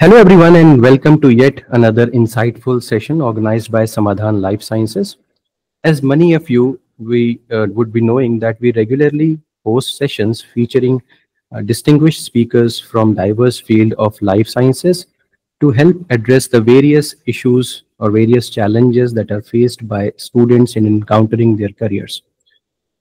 Hello, everyone, and welcome to yet another insightful session organized by Samadhan Life Sciences. As many of you would be knowing that we regularly host sessions featuring distinguished speakers from diverse field of life sciences to help address the various issues or various challenges that are faced by students in encountering their careers.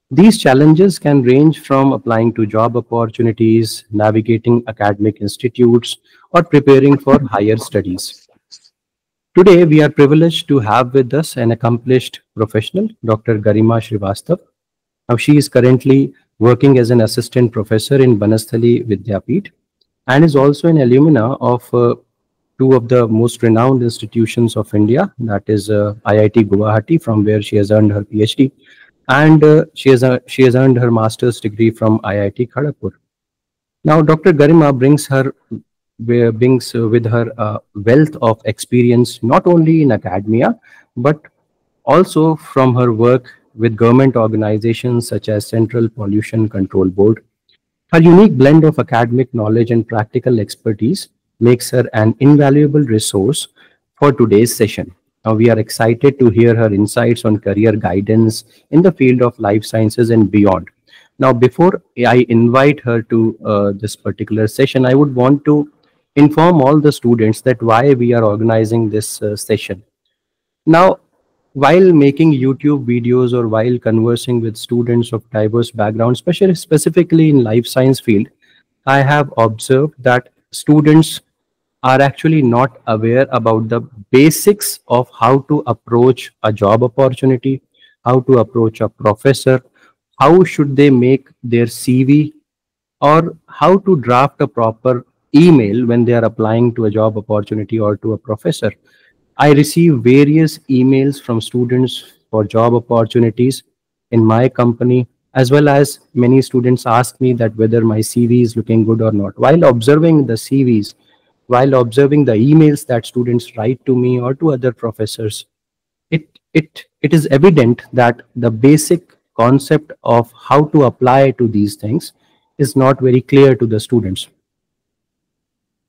These challenges can range from applying to job opportunities, navigating academic institutes, or preparing for higher studies. Today, we are privileged to have with us an accomplished professional, Dr. Garima Srivastav. Now, she is currently working as an assistant professor in Banasthali Vidyapeeth and is also an alumna of two of the most renowned institutions of India, that is IIT Guwahati, from where she has earned her PhD, and she has earned her master's degree from IIT Kharagpur. Now, Dr. Garima brings with her a wealth of experience not only in academia but also from her work with government organizations such as Central Pollution Control Board. Her unique blend of academic knowledge and practical expertise makes her an invaluable resource for today's session. Now, we are excited to hear her insights on career guidance in the field of life sciences and beyond. Now, before I invite her to this particular session, I would want to inform all the students that why we are organizing this session. Now, while making YouTube videos or while conversing with students of diverse backgrounds, especially specifically in life science field, I have observed that students are actually not aware about the basics of how to approach a job opportunity, how to approach a professor, how should they make their CV, or how to draft a proper email when they are applying to a job opportunity or to a professor. I receive various emails from students for job opportunities in my company, as well as many students ask me that whether my CV is looking good or not. While observing the CVs, while observing the emails that students write to me or to other professors, it is evident that the basic concept of how to apply to these things is not very clear to the students.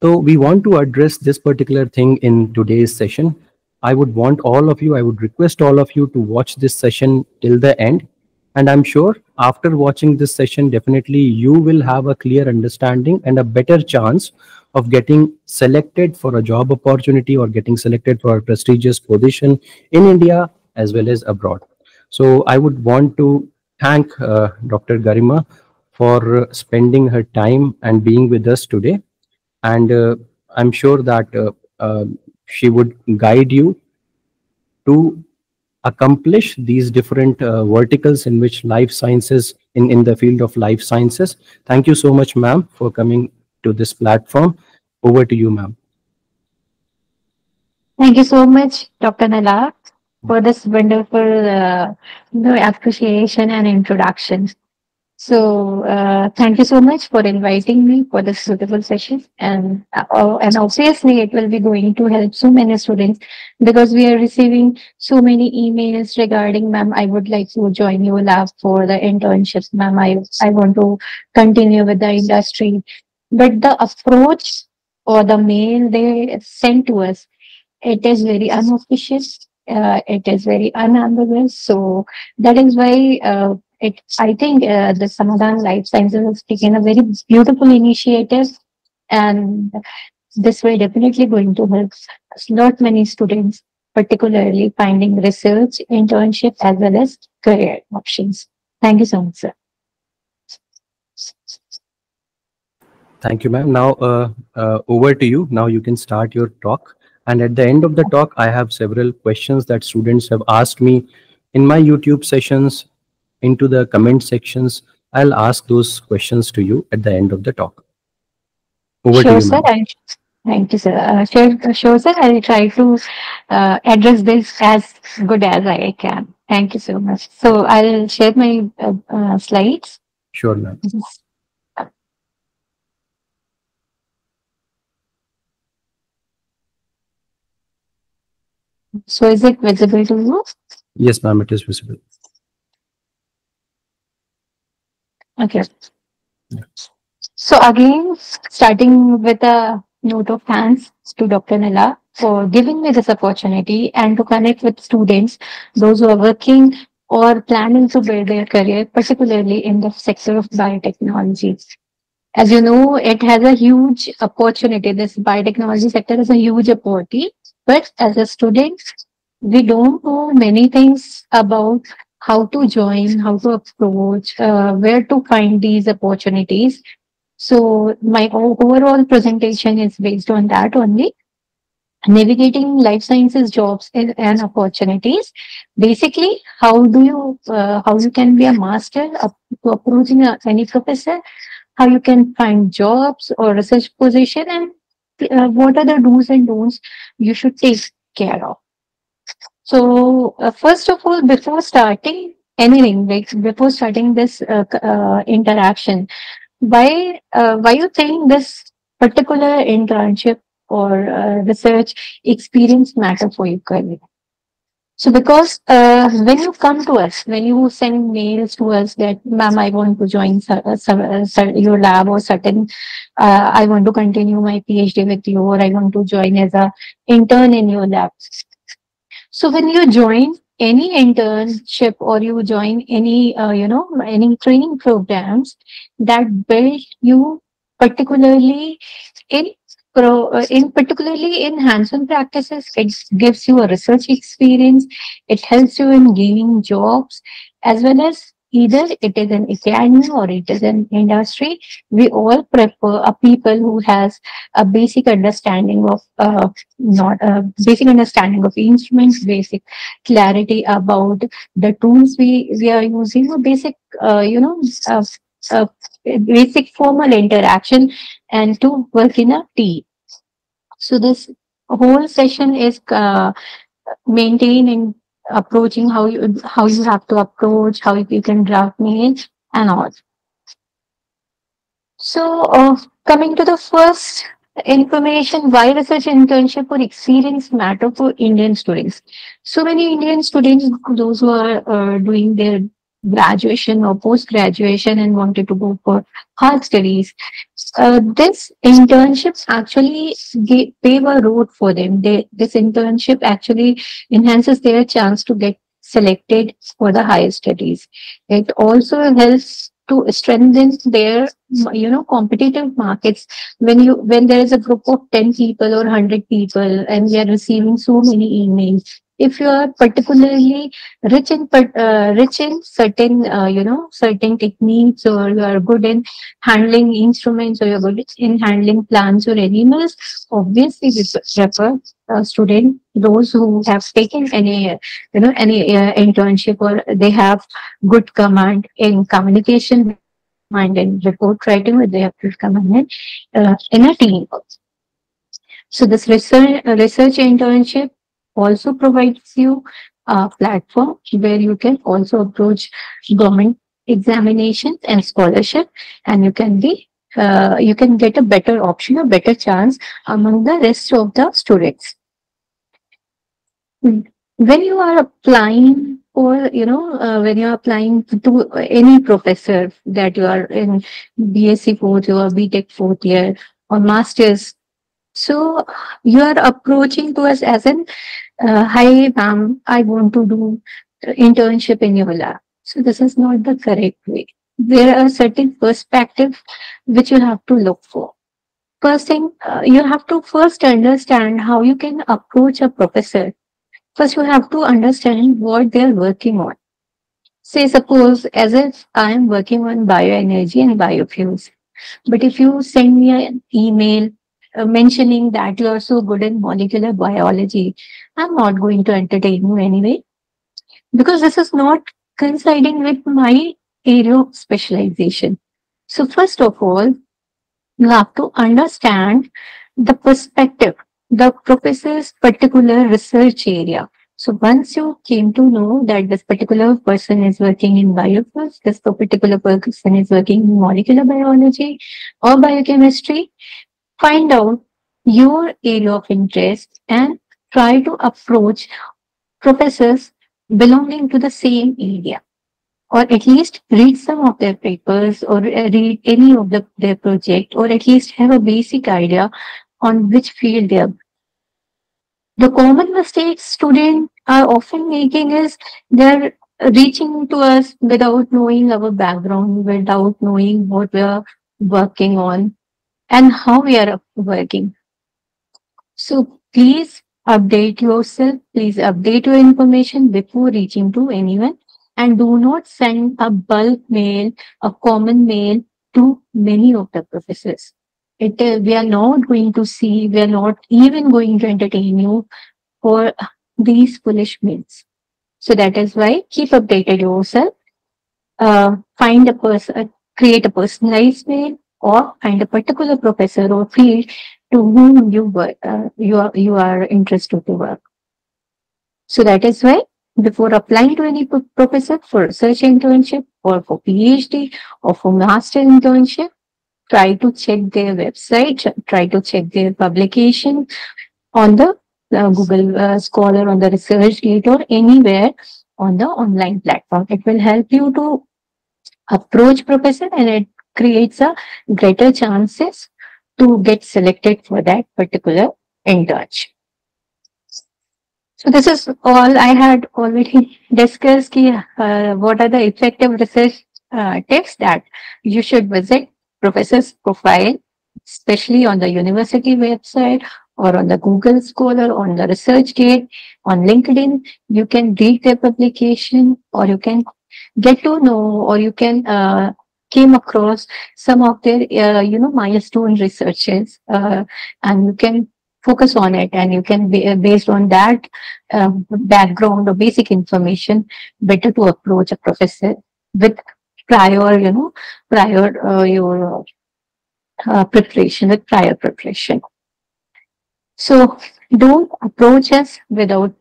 So we want to address this particular thing in today's session. I would request all of you to watch this session till the end. And I'm sure after watching this session, definitely you will have a clear understanding and a better chance of getting selected for a job opportunity or getting selected for a prestigious position in India as well as abroad. So I would want to thank Dr. Garima for spending her time and being with us today. And I'm sure that she would guide you to accomplish these different verticals in which life sciences, in the field of life sciences. Thank you so much, ma'am, for coming to this platform. Over to you, ma'am. Thank you so much, Dr. Nala, for this wonderful appreciation and introduction. So, thank you so much for inviting me for this suitable session. And obviously, it will be going to help so many students because we are receiving so many emails regarding, ma'am, I would like to join your lab for the internships, ma'am. I want to continue with the industry. But the approach or the mail they sent to us, it is very unofficious. It is very unambiguous. So that is why I think the Samadhan Life Sciences has taken a very beautiful initiative, and this will definitely going to help lot many students, particularly finding research, internship, as well as career options. Thank you so much, sir. Thank you, ma'am. Now, over to you. Now you can start your talk. And at the end of the talk, I have several questions that students have asked me in my YouTube sessions, into the comment sections. I'll ask those questions to you at the end of the talk. Over to Sure, you, sir. ma'am. Thank you, sir. Sure, sir. I'll try to address this as good as I can. Thank you so much. So I'll share my slides. Sure, ma'am. So is it visible to you? Yes, ma'am, it is visible. Okay. So again, starting with a note of thanks to Dr. Nila for giving me this opportunity and to connect with students, those who are working or planning to build their career, particularly in the sector of biotechnology. As you know, it has a huge opportunity. This biotechnology sector is a huge opportunity. But as a student, we don't know many things about how to join, how to approach, where to find these opportunities. So my overall presentation is based on that only. Navigating life sciences jobs and opportunities. Basically, how you can be a master to approaching any professor, how you can find jobs or research position, and what are the do's and don'ts you should take care of. So, first of all, before starting anything, like before starting this interaction, why you think this particular internship or research experience matter for your career? So because when you come to us, when you send mails to us that, ma'am, I want to join your lab, or certain, I want to continue my PhD with you, or I want to join as a intern in your lab. So when you join any internship or you join any, any training programs that build you particularly in in particularly in hands-on practices, it gives you a research experience. It helps you in gaining jobs, as well as either it is an academia or it is an industry. We all prefer a people who has a basic understanding of not a basic understanding of instruments, basic clarity about the tools we are using, or basic uh, uh, basic formal interaction, and to work in a team. So this whole session is maintaining approaching how you have to approach, how you can draft mails and all. So, coming to the first information, why research internship or experience matter for Indian students? So many Indian students, those who are doing their graduation or post graduation and wanted to go for hard studies, this internship actually pave a road for them. This internship actually enhances their chance to get selected for the higher studies. It also helps to strengthen their competitive markets. When there is a group of 10 people or 100 people and we are receiving so many emails, if you are particularly rich in certain certain techniques, or you are good in handling instruments, or you're good in handling plants or animals, obviously we prefer student those who have taken any any internship, or they have good command in communication, mind in report writing, or they have good command in a team. So this research internship also provides you a platform where you can also approach government examinations and scholarship, and you can get a better option, a better chance among the rest of the students. When you are applying, or when you are applying to any professor, that you are in BSc fourth year or BTech fourth year or masters, so you are approaching to us as an, hi ma'am, I want to do internship in your lab. So this is not the correct way. There are certain perspectives which you have to look for. First thing, you have to first understand how you can approach a professor. First, you have to understand what they are working on. Say, suppose, as if I am working on bioenergy and biofuels. But if you send me an email mentioning that you are so good in molecular biology, I'm not going to entertain you anyway, because this is not coinciding with my area of specialization. So, first of all, you have to understand the perspective, the professor's particular research area. So once you came to know that this particular person is working in biofuels, this particular person is working in molecular biology or biochemistry, find out your area of interest and try to approach professors belonging to the same area, or at least read some of their papers, or read any of their project, or at least have a basic idea on which field they are. The common mistakes students are often making is they're reaching to us without knowing our background, without knowing what we are working on and how we are working. So please update yourself, please update your information before reaching to anyone, and do not send a bulk mail, a common mail to many of the professors. We are not going to see, we are not even going to entertain you for these foolish mails. So that is why keep updated yourself. Find a person, create a personalized mail, or find a particular professor or field to whom you are interested to work. So that is why before applying to any professor for research internship or for PhD or for master internship, try to check their website, try to check their publication on the Google Scholar, on the ResearchGate, or anywhere on the online platform. It will help you to approach professor, and it creates a greater chances to get selected for that particular internship. So this is all I had already discussed. What are the effective research tips that you should visit professor's profile, especially on the university website or on the Google Scholar, on the ResearchGate, on LinkedIn. You can read their publication, or you can get to know, or you can came across some of their milestone researches, and you can focus on it, and you can be based on that background or basic information, better to approach a professor with prior your preparation, with prior preparation. So don't approach us without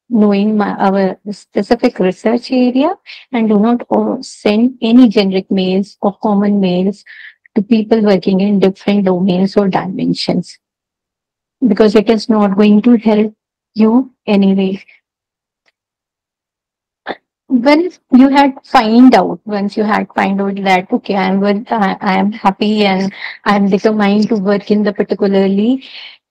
knowing our specific research area, and do not send any generic mails or common mails to people working in different domains or dimensions, because it is not going to help you anyway. Once you had find out that okay, I am happy and I am determined to work in the particularly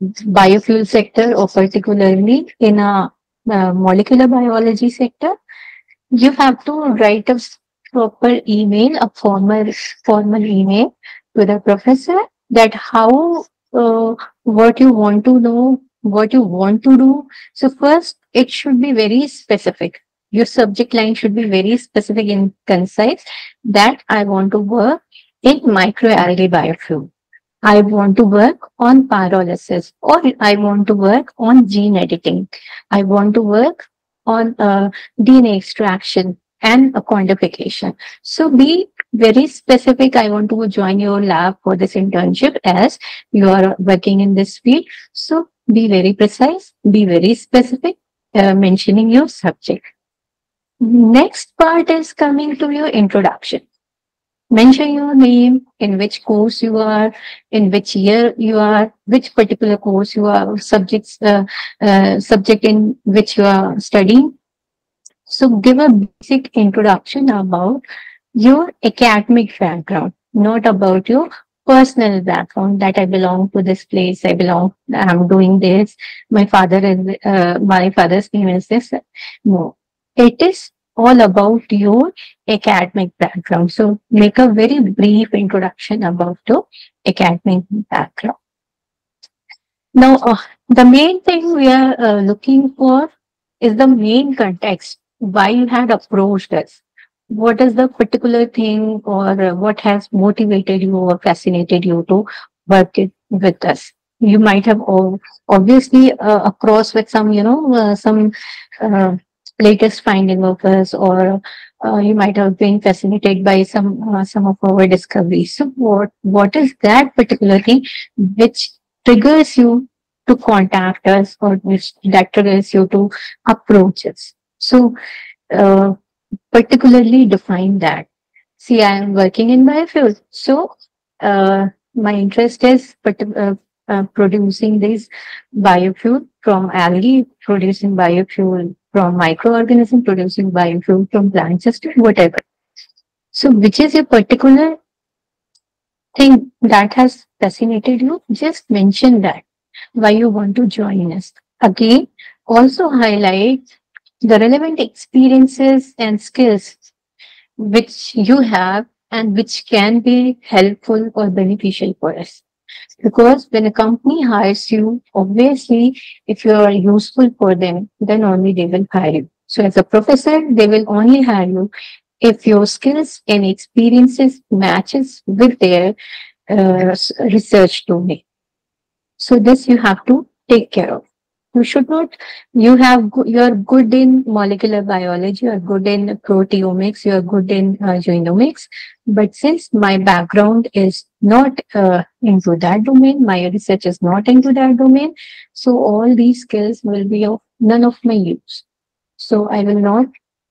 biofuel sector, or particularly in a molecular biology sector, you have to write a proper email, a formal email to the professor, that how what you want to know, what you want to do. So first, it should be very specific. Your subject line should be very specific and concise. That I want to work in microalgae biofuel. I want to work on pyrolysis, or I want to work on gene editing. I want to work on DNA extraction and a quantification. So be very specific. I want to join your lab for this internship as you are working in this field. So be very precise, be very specific, mentioning your subject. Next part is coming to your introduction. Mention your name, in which course you are, in which year you are, which particular course you are, subject in which you are studying. So give a basic introduction about your academic background, not about your personal background, that I belong to this place, I'm doing this, my father's name is this. No, it is all about your academic background. So make a very brief introduction about your academic background. Now, the main thing we are looking for is the main context, why you had approached us. What is the particular thing, or what has motivated you or fascinated you to work with us? You might have obviously across with some, some latest finding of us, or you might have been fascinated by some of our discoveries. So what is that particular thing which triggers you to contact us, or which that triggers you to approach us? So particularly define that. See, I am working in biofuels, so my interest is producing this biofuel from algae, producing biofuel from microorganism, producing biofuel from plant system, whatever. So which is a particular thing that has fascinated you, just mention that, why you want to join us. Again, also highlight the relevant experiences and skills which you have and which can be helpful or beneficial for us. Because when a company hires you, obviously, if you are useful for them, then only they will hire you. So as a professor, they will only hire you if your skills and experiences matches with their research domain. So this you have to take care of. You should not, you are good in molecular biology, you are good in proteomics, you are good in genomics. But since my background is not into that domain, my research is not into that domain, so all these skills will be of none of my use. So I will not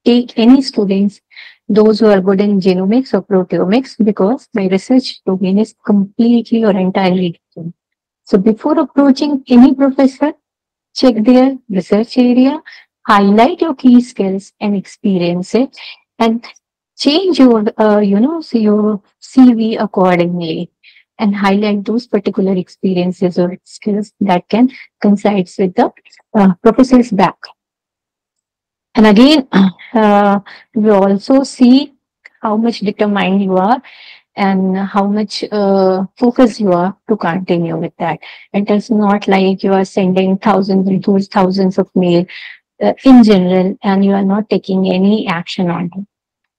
take any students, those who are good in genomics or proteomics, because my research domain is completely or entirely different. So before approaching any professor, check their research area, highlight your key skills and experiences, and change your, so your CV accordingly, and highlight those particular experiences or skills that can coincide with the professor's back. And again, we also see how much determined you are and how much focus you are to continue with that. It is not like you are sending thousands and thousands of mail in general and you are not taking any action on it.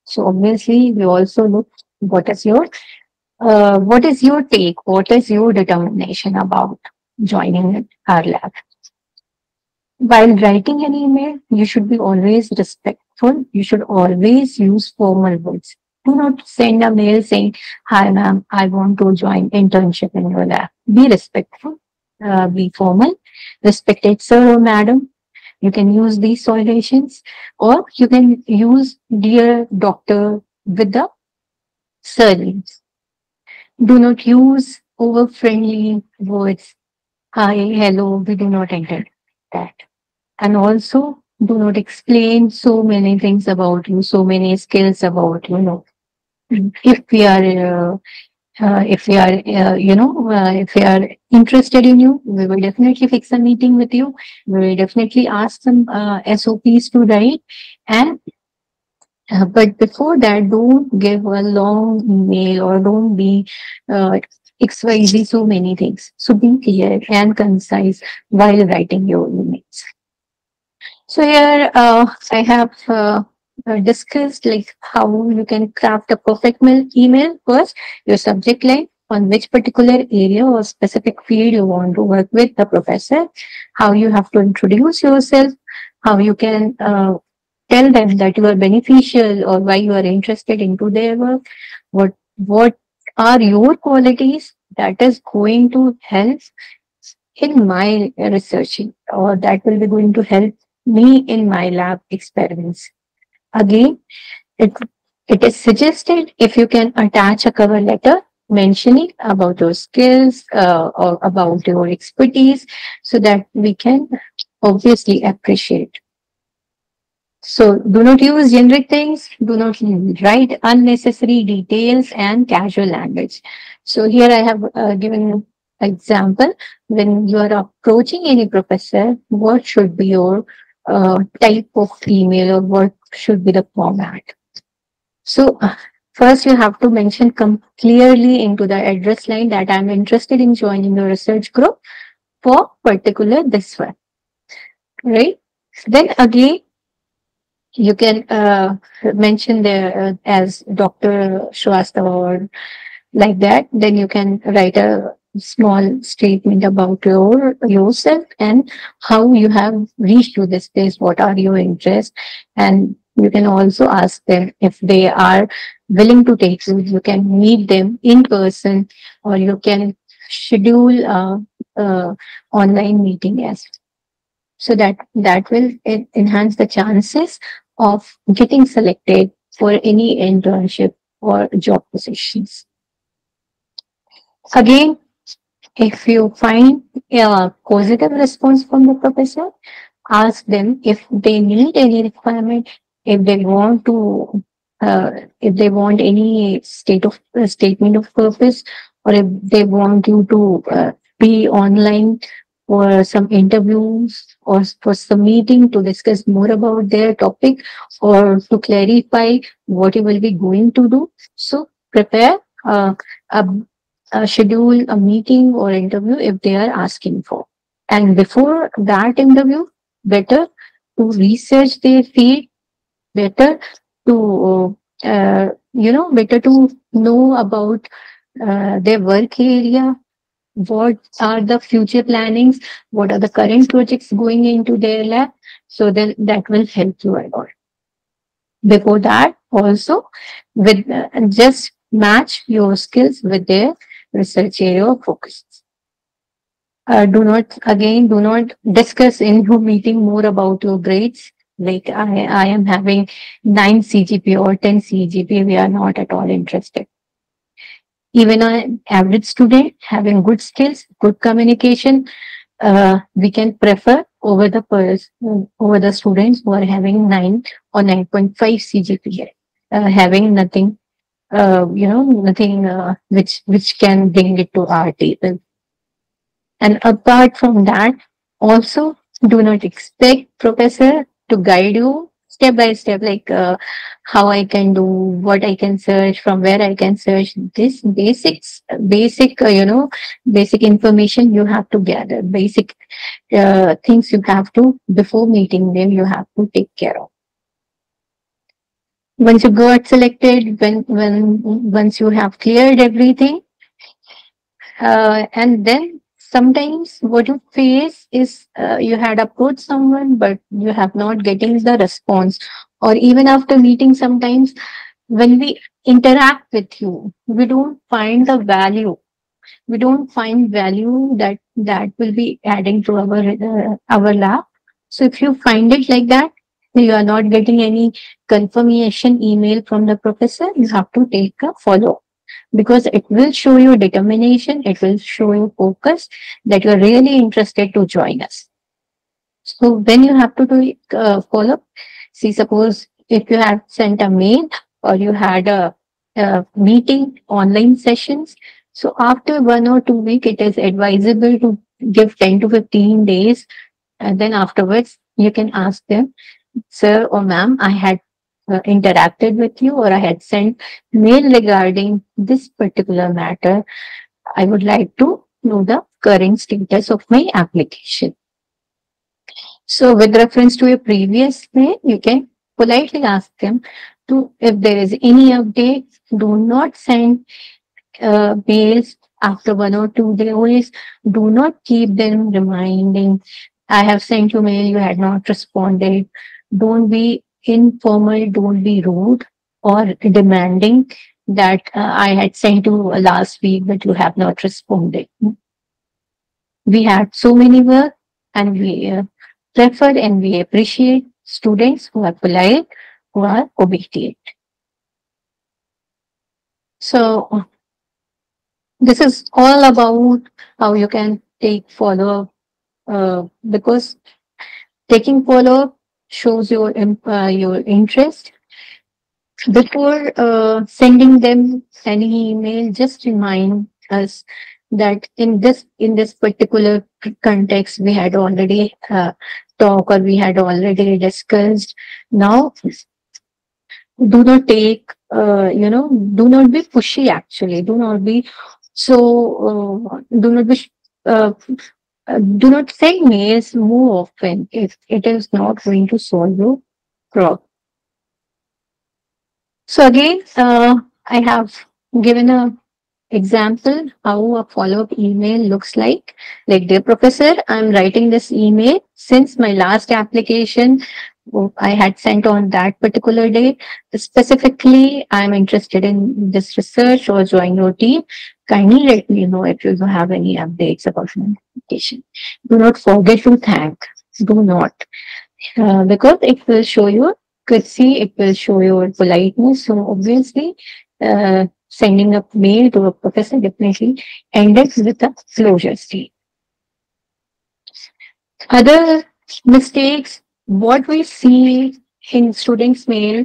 So obviously, we also look what is your take, what is your determination about joining our lab. While writing an email, you should be always respectful. You should always use formal words. Do not send a mail saying, "Hi, ma'am, I want to join internship in your lab." Be respectful, be formal. Respected sir or madam. You can use these solutations, or you can use dear doctor with the surnames. Do not use over friendly words. Hi, hello. We do not enter that. And also, do not explain so many things about you, so many skills about you. Know, if we are, if we are interested in you, we will definitely fix a meeting with you. We will definitely ask some SOPs to write, and but before that, don't give a long email or don't be uh, XYZ so many things. So be clear and concise while writing your emails. So here I have discussed like how you can craft a perfect email. First, your subject line, on which particular area or specific field you want to work with the professor, how you have to introduce yourself, how you can tell them that you are beneficial or why you are interested into their work, what are your qualities that is going to help in my researching, or that will be going to help me in my lab experiments. Again, it, it is suggested if you can attach a cover letter mentioning about your skills or about your expertise so that we can obviously appreciate. So do not use generic things, do not write unnecessary details and casual language. So here I have given example. When you are approaching any professor, what should be your type of email or what should be the format? So first you have to mention clearly into the address line that I'm interested in joining the research group for particular this one, right? Then again, you can mention there as Dr. Shrivastava or like that. Then you can write a small statement about yourself and how you have reached to this place. What are your interests? And you can also ask them if they are willing to take you. You can meet them in person, or you can schedule online meeting as well. So that will enhance the chances of getting selected for any internship or job positions. Again, if you find a positive response from the professor, ask them if they need any requirement, if they want to, if they want any statement of purpose, or if they want you to be online for some interviews or for some meeting to discuss more about their topic or to clarify what you will be going to do. So prepare a, a schedule a meeting or interview if they are asking for. And before that interview, better to research their field, better to better to know about their work area, what are the future plannings, what are the current projects going into their lab, so that will help you a lot. Before that, also, with just match your skills with their research area of focus. Do not discuss in your meeting more about your grades. Like I am having 9 CGP or 10 CGP. We are not at all interested. Even an average student having good skills, good communication, we can prefer over the students who are having 9 or 9.5 CGPA, having nothing, nothing which can bring it to our table. And apart from that, also do not expect professor to guide you step by step, like how I can do, what I can search, from where I can search. This basic information you have to gather, basic things you have to, before meeting them, you have to take care of. Once you got selected, when once you have cleared everything, and then sometimes what you face is you had approached someone, but you have not getting the response. Or even after meeting, sometimes when we interact with you, we don't find the value. We don't find value that will be adding to our lab. So if you find it like that, you are not getting any confirmation email from the professor, you have to take a follow, because it will show you determination, it will show you focus, that you're really interested to join us. So when you have to do follow up, see, suppose if you have sent a mail or you had a meeting, online sessions, so after 1 or 2 weeks, it is advisable to give 10 to 15 days. And then afterwards, you can ask them, sir or ma'am, I had interacted with you, or I had sent mail regarding this particular matter. I would like to know the current status of my application. So with reference to your previous mail, you can politely ask them to, if there is any update, do not send mails after 1 or 2 days. Do not keep them reminding, I have sent you mail, you had not responded. Don't be informal, don't be rude or demanding that I had sent you last week, but you have not responded. We had so many work, and we prefer and we appreciate students who are polite, who are obedient. So this is all about how you can take follow-up, because taking follow-up shows your interest. Before sending them any email, just remind us that in this particular context we had already talked, or we had already discussed. Now, do not take do not be pushy. Actually, do not be uh, do not send mails more often if it is not going to solve your problem. So again, I have given a example how a follow-up email looks like. Like, dear professor, I'm writing this email since my last application I had sent on that particular day. Specifically, I'm interested in this research or join your team. Kindly let me know if you have any updates about my application. Do not forget to thank. Do not. Because it will show your courtesy, it will show your politeness. So obviously, sending a mail to a professor definitely ends with a closure state. Other mistakes, what we see in students' mail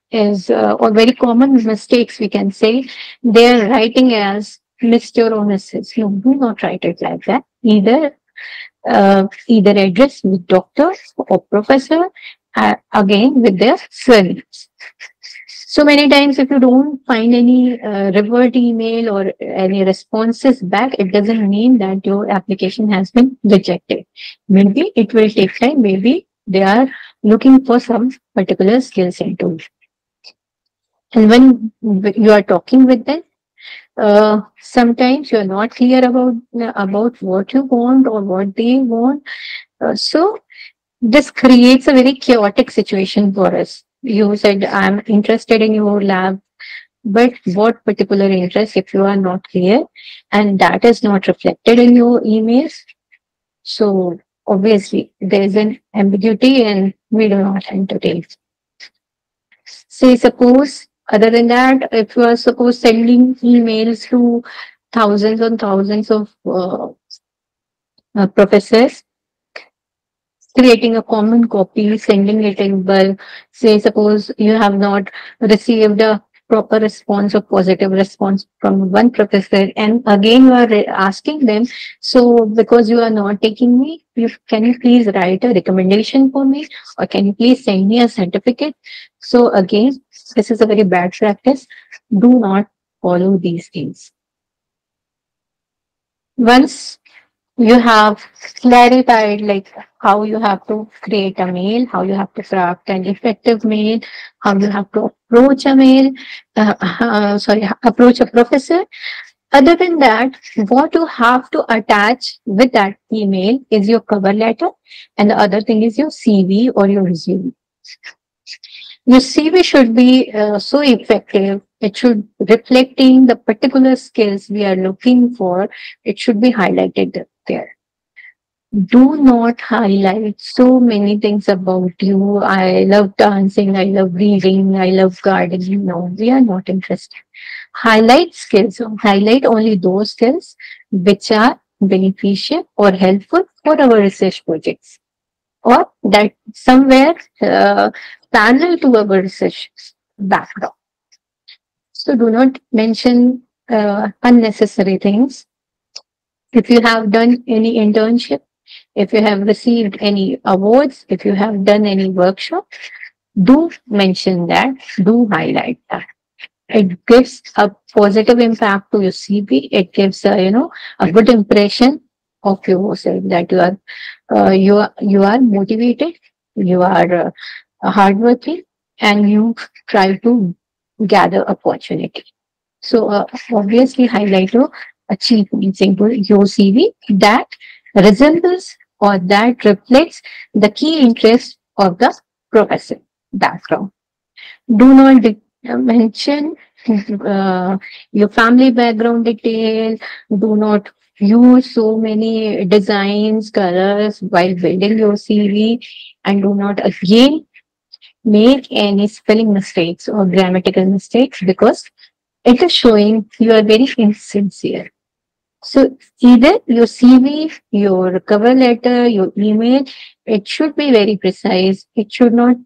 is, or very common mistakes we can say, they're writing as Mr. or Mrs. No, do not write it like that. Either address with doctor or professor, again with their surnames. So many times, if you don't find any revert email or any responses back, it doesn't mean that your application has been rejected. Maybe it will take time. Maybe they are looking for some particular skills and tools. And when you are talking with them, sometimes you are not clear about what you want or what they want. So this creates a very chaotic situation for us. You said, I'm interested in your lab, but what particular interest, if you are not clear and that is not reflected in your emails, so obviously there is an ambiguity and we do not entertain. Say, suppose, other than that, if you are suppose sending emails to thousands and thousands of professors, creating a common copy, sending it in bulk. Say, suppose you have not received a proper response or positive response from one professor, and again you are asking them, so because you are not taking me, can you please write a recommendation for me, or can you please send me a certificate? So again, this is a very bad practice. Do not follow these things. Once you have clarified like how you have to create a mail, how you have to craft an effective mail, how you have to approach a mail, approach a professor. Other than that, what you have to attach with that email is your cover letter, and the other thing is your CV or your resume. Your CV should be so effective. It should reflecting the particular skills we are looking for. It should be highlighted there. Do not highlight so many things about you. I love dancing. I love reading. I love gardening. No, we are not interested. Highlight skills. Highlight only those skills which are beneficial or helpful for our research projects, or that somewhere parallel to our research background. So do not mention unnecessary things. If you have done any internship, if you have received any awards, if you have done any workshop, do mention that, do highlight that. It gives a positive impact to your CV. It gives a good impression of yourself that you are motivated, you are hardworking, and you try to gather opportunity. So obviously highlight your achievements into your CV that resembles or that reflects the key interest of the professor background. Do not mention your family background detail. Do not use so many designs, colors while building your CV, and do not again make any spelling mistakes or grammatical mistakes, because it is showing you are very insincere. So either your CV, your cover letter, your email, it should be very precise. It should not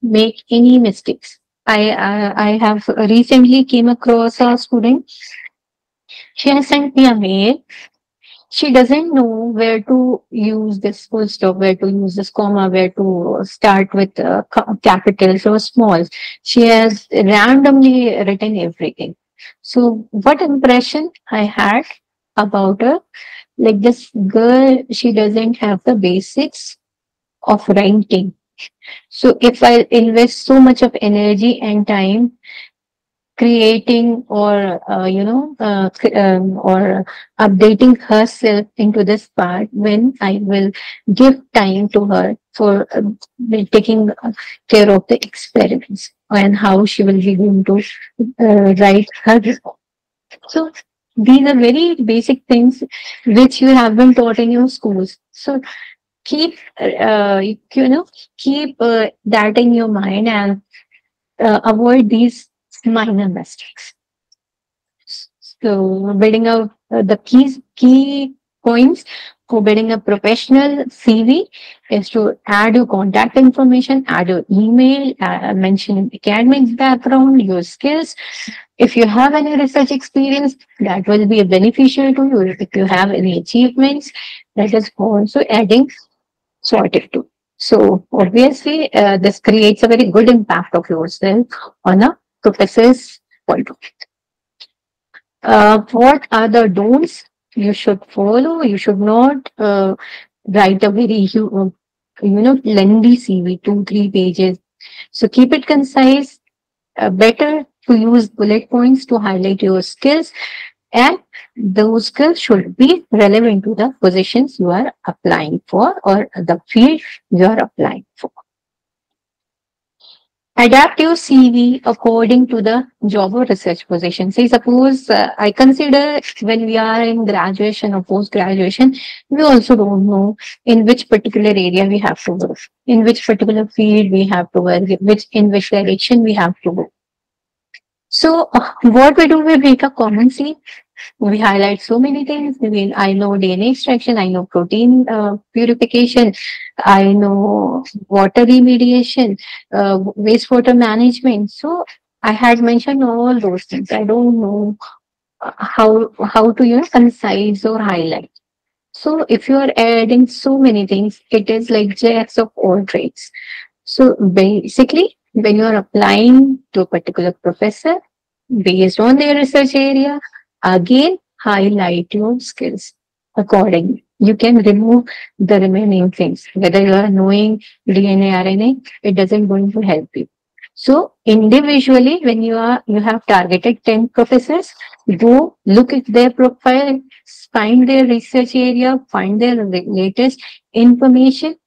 make any mistakes. I have recently came across a student. She has sent me a mail. She doesn't know where to use this full stop, where to use this comma, where to start with capitals or smalls. She has randomly written everything. So what impression I had about her? Like, this girl, she doesn't have the basics of writing. So if I invest so much of energy and time creating or or updating herself into this part, when I will give time to her for taking care of the experiments and how she will be going to write her report. So these are very basic things which you have been taught in your schools. So keep keep that in your mind, and avoid these minor mistakes. So building out the key points for building a professional CV is to add your contact information, add your email, mention academic background, your skills, If you have any research experience, that will be beneficial to you. If you have any achievements, that is also adding sorted to. So obviously, this creates a very good impact of yourself on a professor's point of view. What are the don'ts you should follow? You should not write a very lengthy CV, 2-3 pages. So keep it concise. Better to use bullet points to highlight your skills, and those skills should be relevant to the positions you are applying for or the field you are applying for. Adapt your CV according to the job or research position. Say, suppose I consider when we are in graduation or post graduation, we also don't know in which particular area we have to work, in which particular field we have to work, in which direction we have to go. So, what we do, we make a common CV. We highlight so many things. I mean, I know DNA extraction, I know protein purification, I know water remediation, wastewater management. So I had mentioned all those things. I don't know how to concise or highlight. So if you are adding so many things, it is like jacks of all trades. So basically, when you are applying to a particular professor based on their research area, again highlight your skills accordingly. You can remove the remaining things. Whether you are knowing DNA, RNA, it doesn't going to help you. So individually, when you have targeted 10 professors, go look at their profile, find their research area, find their latest information,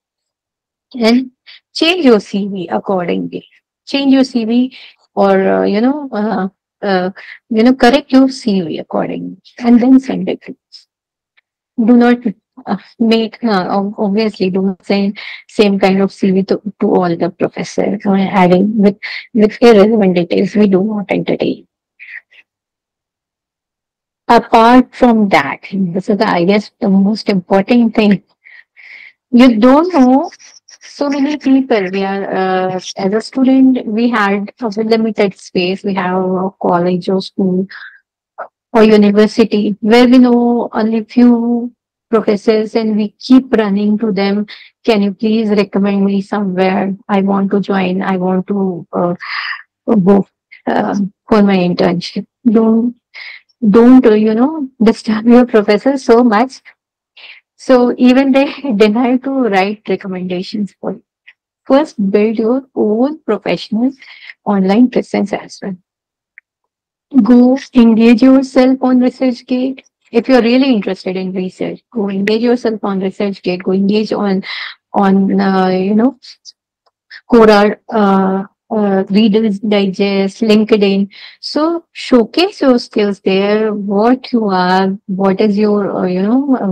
and change your CV accordingly. Change your CV, or correct your CV accordingly, and then send it. Do not make obviously do not send same kind of CV to all the professors or adding with irrelevant details. We do not entertain. Apart from that, this is I guess the most important thing. You don't know so many people. We are as a student, we had a limited space. We have a college or school or university where we know only few professors, and we keep running to them. Can you please recommend me somewhere? I want to join. I want to go for my internship. Don't disturb your professor so much. So even they deny to write recommendations for you. First, build your own professional online presence as well. Go engage yourself on ResearchGate. If you're really interested in research, go engage yourself on ResearchGate. Go engage on Quora, Reader's Digest, LinkedIn. So showcase your skills there. What you are, what is your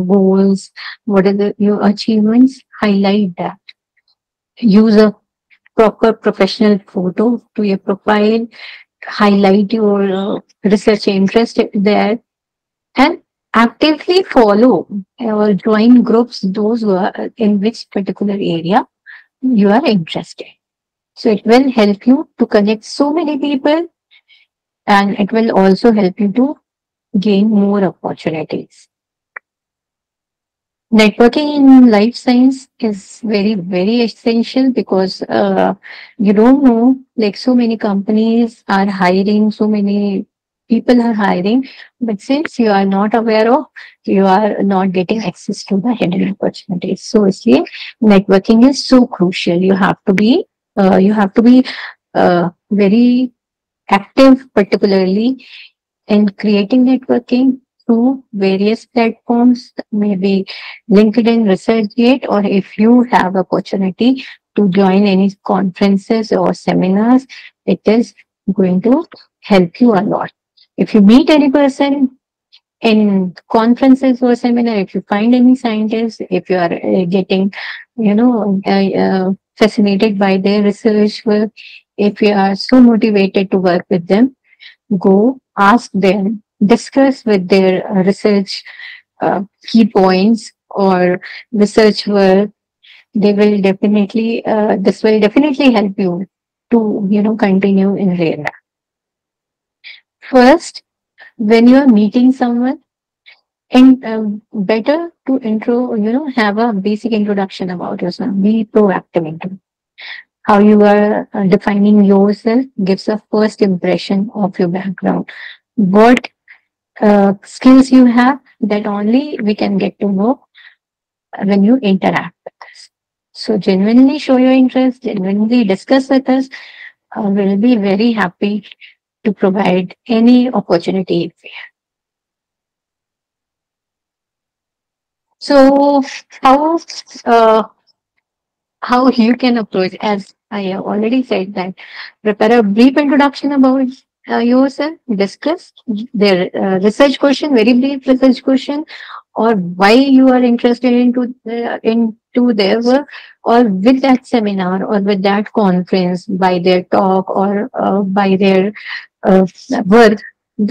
goals, what are your achievements. Highlight that. Use a proper professional photo to your profile. Highlight your research interest there, and actively follow or join groups those who are in which particular area you are interested. So it will help you to connect so many people, and it will also help you to gain more opportunities. Networking in life science is very, very essential because you don't know, like so many companies are hiring, so many people are hiring, but since you are not aware of, you are not getting access to the hidden opportunities. So, इसलिए networking is so crucial. You have to be very active, particularly in creating networking through various platforms, maybe LinkedIn, ResearchGate, or if you have opportunity to join any conferences or seminars, it is going to help you a lot. If you meet any person in conferences or seminar, if you find any scientist, if you are getting, fascinated by their research work, if you are so motivated to work with them, go ask them, discuss with their research key points or research work. They will definitely, this will definitely help you to, continue in their lab. First, when you are meeting someone, and better to have a basic introduction about yourself. Be proactive into how you are defining yourself gives a first impression of your background. What skills you have, that only we can get to know when you interact with us. So genuinely show your interest, genuinely discuss with us. We'll be very happy to provide any opportunity. So how uh, how you can approach, as I have already said, that prepare a brief introduction about yourself, discuss their research question, very brief research question, or why you are interested into their work, or with that seminar or with that conference, by their talk or by their uh, work,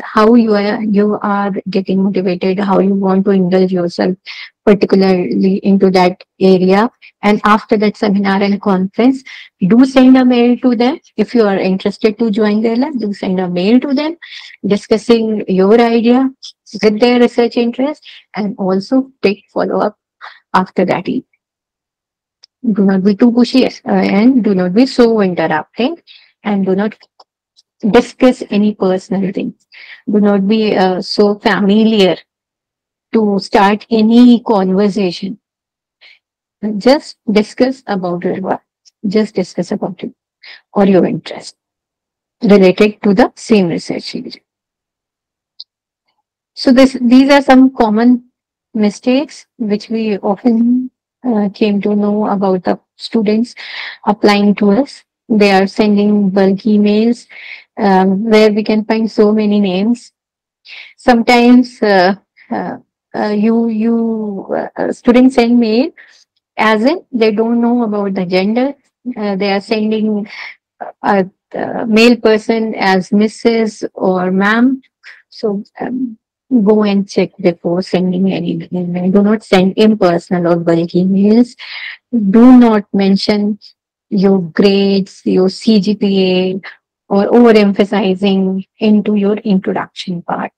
how you are getting motivated, how you want to indulge yourself particularly into that area. And after that seminar and conference, do send a mail to them. If you are interested to join their lab, do send a mail to them discussing your idea with their research interest, and also take follow up after that. Do not be too pushy, and do not be so interrupting, and do not discuss any personal things. Do not be so familiar to start any conversation. Just discuss about your work. Just discuss about it or your interest related to the same research area. So these are some common mistakes which we often came to know about the students applying to us. They are sending bulk emails where we can find so many names. Sometimes uh, students send mail as in they don't know about the gender. They are sending a male person as Mrs. or ma'am. So go and check before sending any email. Do not send impersonal or bulk emails. Do not mention your grades, your CGPA, or overemphasizing into your introduction part.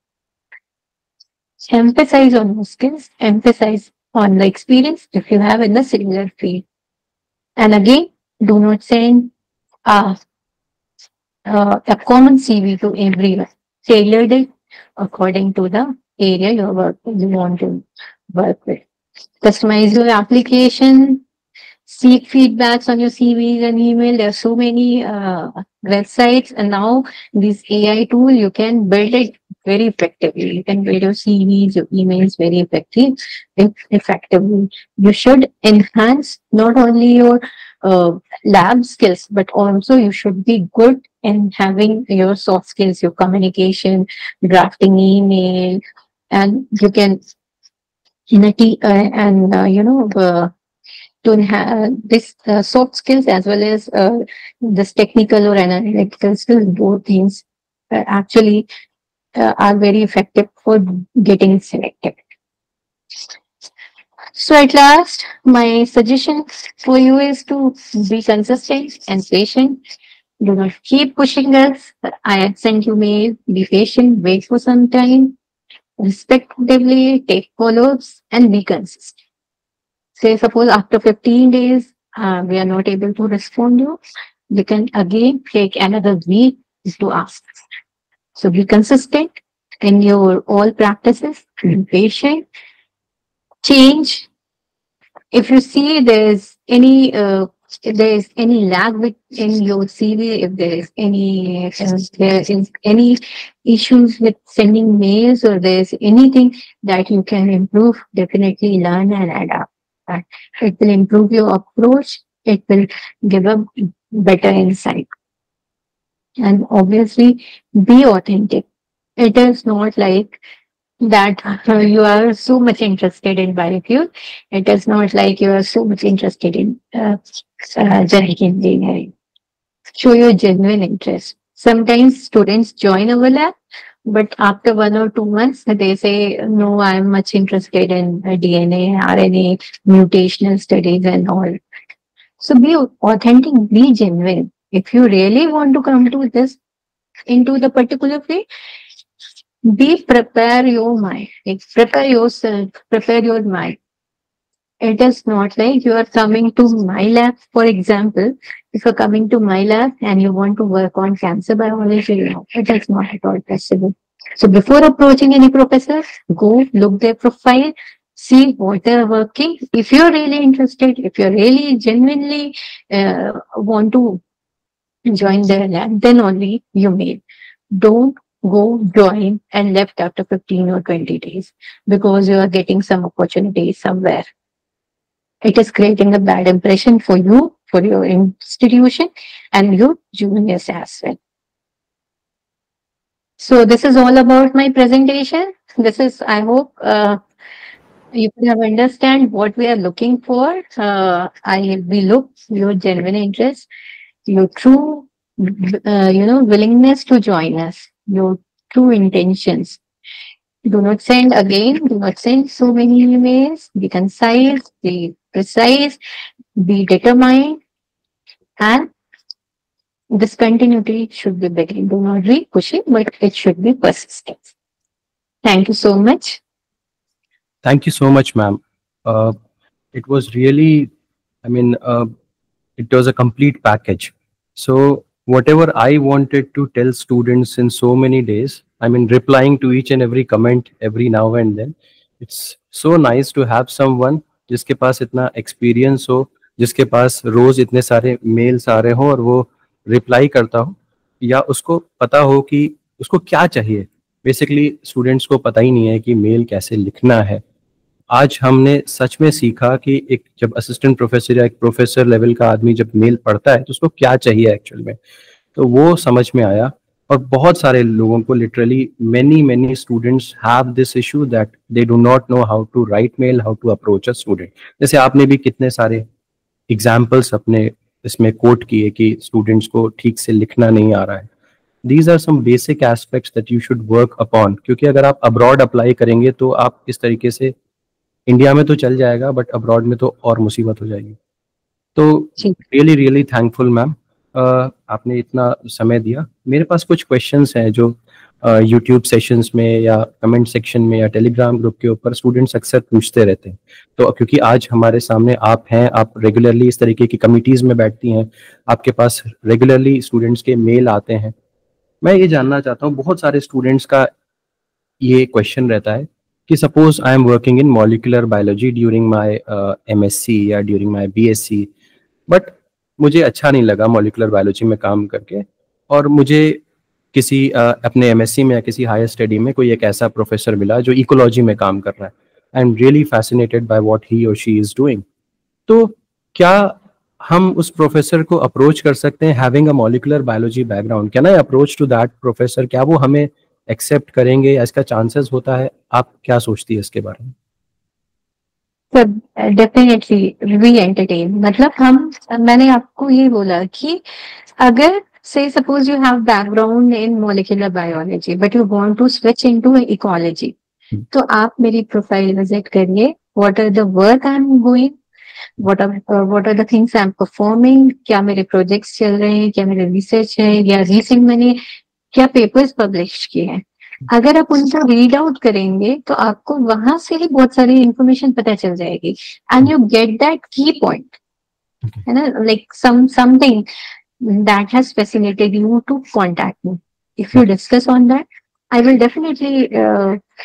Emphasize on your skills, emphasize on the experience if you have in the similar field. And again, do not send a common CV to everyone. Tailored it according to the area you want to work with. Customize your application. Seek feedbacks on your CVs and email. There are so many websites, and now this AI tool, you can build it very effectively. You can build your CVs, your emails very effectively. You should enhance not only your lab skills, but also you should be good in having your soft skills, your communication, drafting email, and you can in a t and to have this soft skills as well as this technical or analytical skills, both things actually are very effective for getting selected. So at last, my suggestion for you is to be consistent and patient. Do not keep pushing us. I had sent you mail. Be patient. Wait for some time. Respectively, take follow-ups and be consistent. Say suppose after 15 days, we are not able to respond you, we can again take another week to ask. So be consistent in your all practices, be patient, change. If you see there is any lag in your CV, if there is any issues with sending mails, or there is anything that you can improve, definitely learn and adapt. It will improve your approach. It will give a better insight. And obviously, be authentic. It is not like that you are so much interested in biofuel. It is not like you are so much interested in genetic engineering. Show your genuine interest. Sometimes students join our lab, but after 1 or 2 months, they say, no, I'm much interested in DNA, RNA, mutational studies and all. So be authentic, be genuine. If you really want to come to this, into the particular field, Be prepare your mind, like prepare yourself, prepare your mind. It is not like you are coming to my lab, for example. If you're coming to my lab and you want to work on cancer biology, no, it is not at all possible. So before approaching any professor, go look their profile, see what they're working. If you're really interested, if you're really genuinely want to join their lab, then only you may. Don't go join and left after 15 or 20 days because you are getting some opportunity somewhere. It is creating a bad impression for you, for your institution, and your juniors as well. So this is all about my presentation. This is, I hope, you could have understand what we are looking for. We look your genuine interest, your true, willingness to join us, your true intentions. Do not send again. Do not send so many emails. Be concise. Be precise. Be determined, and this continuity should be beginning. Do not be pushing, but it should be persistent. Thank you so much. Thank you so much, ma'am. Uh, it was really, I mean, it was a complete package. So whatever I wanted to tell students in so many days, I mean, replying to each and every comment every now and then, it's so nice to have someone जिसके पास इतना experience हो, जिसके पास रोज इतने सारे mails आ रहे हो और वो रिप्लाई करता हो, या उसको पता हो कि उसको क्या चाहिए. बेसिकली स्टूडेंट्स को पता ही नहीं है कि मेल कैसे लिखना है. आज हमने सच में सीखा कि एक जब असिस्टेंट प्रोफेसर या एक प्रोफेसर लेवल का आदमी जब मेल पढ़ता है तो उसको क्या चाहिए एक्चुअल में, तो वो समझ में आया. और बहुत सारे लोगों को literally many students have this issue that they do not know how to write mail, how to approach a student. जैसे आपने भी कितने सारे एग्जाम्पल्स अपने इसमें कोट किए कि स्टूडेंट्स को ठीक से लिखना नहीं आ रहा है. These are some basic aspects that you should work upon, क्योंकि अगर आप अब्रॉड अप्लाई करेंगे तो आप इस तरीके से, इंडिया में तो चल जाएगा बट अब्रॉड में तो और मुसीबत हो जाएगी. तो रियली रियली थैंकफुल मैम, आपने इतना समय दिया. मेरे पास कुछ क्वेश्चंस हैं जो यूट्यूब सेशंस में या कमेंट सेक्शन में या टेलीग्राम ग्रुप के ऊपर स्टूडेंट्स अक्सर पूछते रहते हैं. तो क्योंकि आज हमारे सामने आप हैं, आप रेगुलरली इस तरीके की कमिटीज़ में बैठती हैं, आपके पास रेगुलरली स्टूडेंट्स के मेल आते हैं, मैं ये जानना चाहता हूँ. बहुत सारे स्टूडेंट्स का ये क्वेश्चन रहता है कि suppose I am working in molecular biology during my MSc या ड्यूरिंग माय बीएससी, बट मुझे अच्छा नहीं लगा मॉलिक्यूलर बायोलॉजी में काम करके, और मुझे किसी अपने एमएससी में या किसी हायर स्टडी में कोई एक ऐसा प्रोफेसर मिला जो इकोलॉजी में काम कर रहा है. I am really fascinated by what he और शी इज डूइंग. तो क्या हम उस प्रोफेसर को अप्रोच कर सकते हैं having a molecular biology background? Can I approach to that professor? क्या वो हमें एक्सेप्ट करेंगे या इसका चांसेस होता है? आप क्या सोचती है इसके बारे में? सर डेफिनेटली वी एंटरटेन, मतलब हम, मैंने आपको ये बोला कि अगर से suppose you have background in molecular biology but you want to switch into ecology, तो आप मेरी प्रोफाइल विजिट करिए. What are the work I am doing, what are the things I am performing, क्या मेरे प्रोजेक्ट्स चल रहे हैं, क्या मेरे रिसर्च है, या रिसेंट मैंने क्या पेपर्स पब्लिश किए हैं. अगर आप उनका रीड आउट करेंगे तो आपको वहां से ही बहुत सारी इंफॉर्मेशन पता चल जाएगी, एंड यू गेट दैट की पॉइंट, है ना, like something that has facilitated you to contact me. If you discuss on that, I will definitely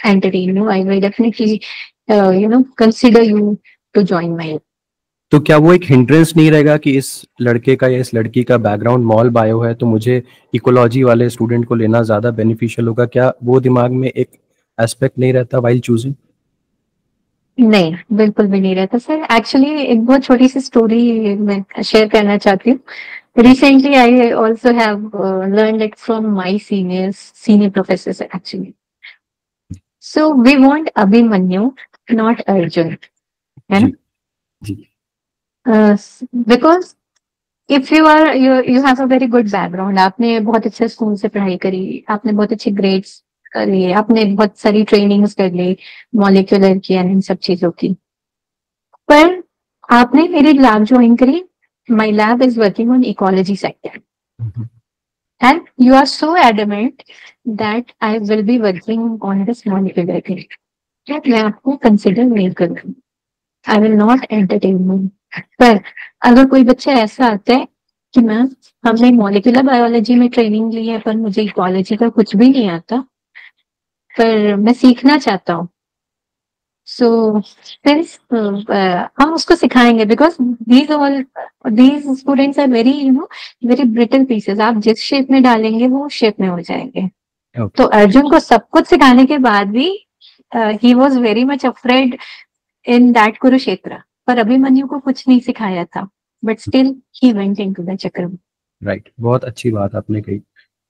entertain you. I will definitely, consider you to join my. तो क्या वो एक hindrance नहीं रहेगा कि इस लड़के का या इस लड़की का बैकग्राउंड मॉल बायो है तो मुझे इकोलॉजी वाले स्टूडेंट को लेना ज्यादा बेनिफिशियल होगा? क्या वो दिमाग में एक एस्पेक्ट नहीं रहता वाइल चूजिंग? नहीं, बिल्कुल भी नहीं रहता सर. एक्चुअली एक बहुत छोटी सी स्टोरी मैं शेयर करना चाहती हूँ. Recently, I also have learned it from my senior professors actually. So we want Abhimanyu, not Arjun. Because if you have a very good background, आपने बहुत अच्छे स्कूल से पढ़ाई करी, आपने बहुत अच्छे ग्रेड्स कर लिए, आपने बहुत सारी ट्रेनिंग्स कर ली मॉलिक्यूलर की एंड इन सब चीजों की, पर आपने मेरी लैब ज्वाइन करी. My lab is working on ecology sector. and you are so adamant that I will be working on this molecular thing. मैं आपको कंसिडर नहीं करूँगी, I will not entertain you. पर अगर कोई बच्चा ऐसा आता है कि मैम हमने मॉलिक्यूलर बायोलॉजी में ट्रेनिंग ली है पर मुझे इकोलॉजी का कुछ भी नहीं आता, पर मैं सीखना चाहता हूँ, सो हम उसको सिखाएंगे, because these students are very very brittle pieces. आप जिस शेप में डालेंगे वो शेप में हो जाएंगे। तो अर्जुन को सब कुछ सिखाने के बाद भी he was very much afraid in that Kurukshetra, पर अभिमन्यु को कुछ नहीं सिखाया था, but still he went into the चक्र। राइट, बहुत अच्छी बात आपने कही।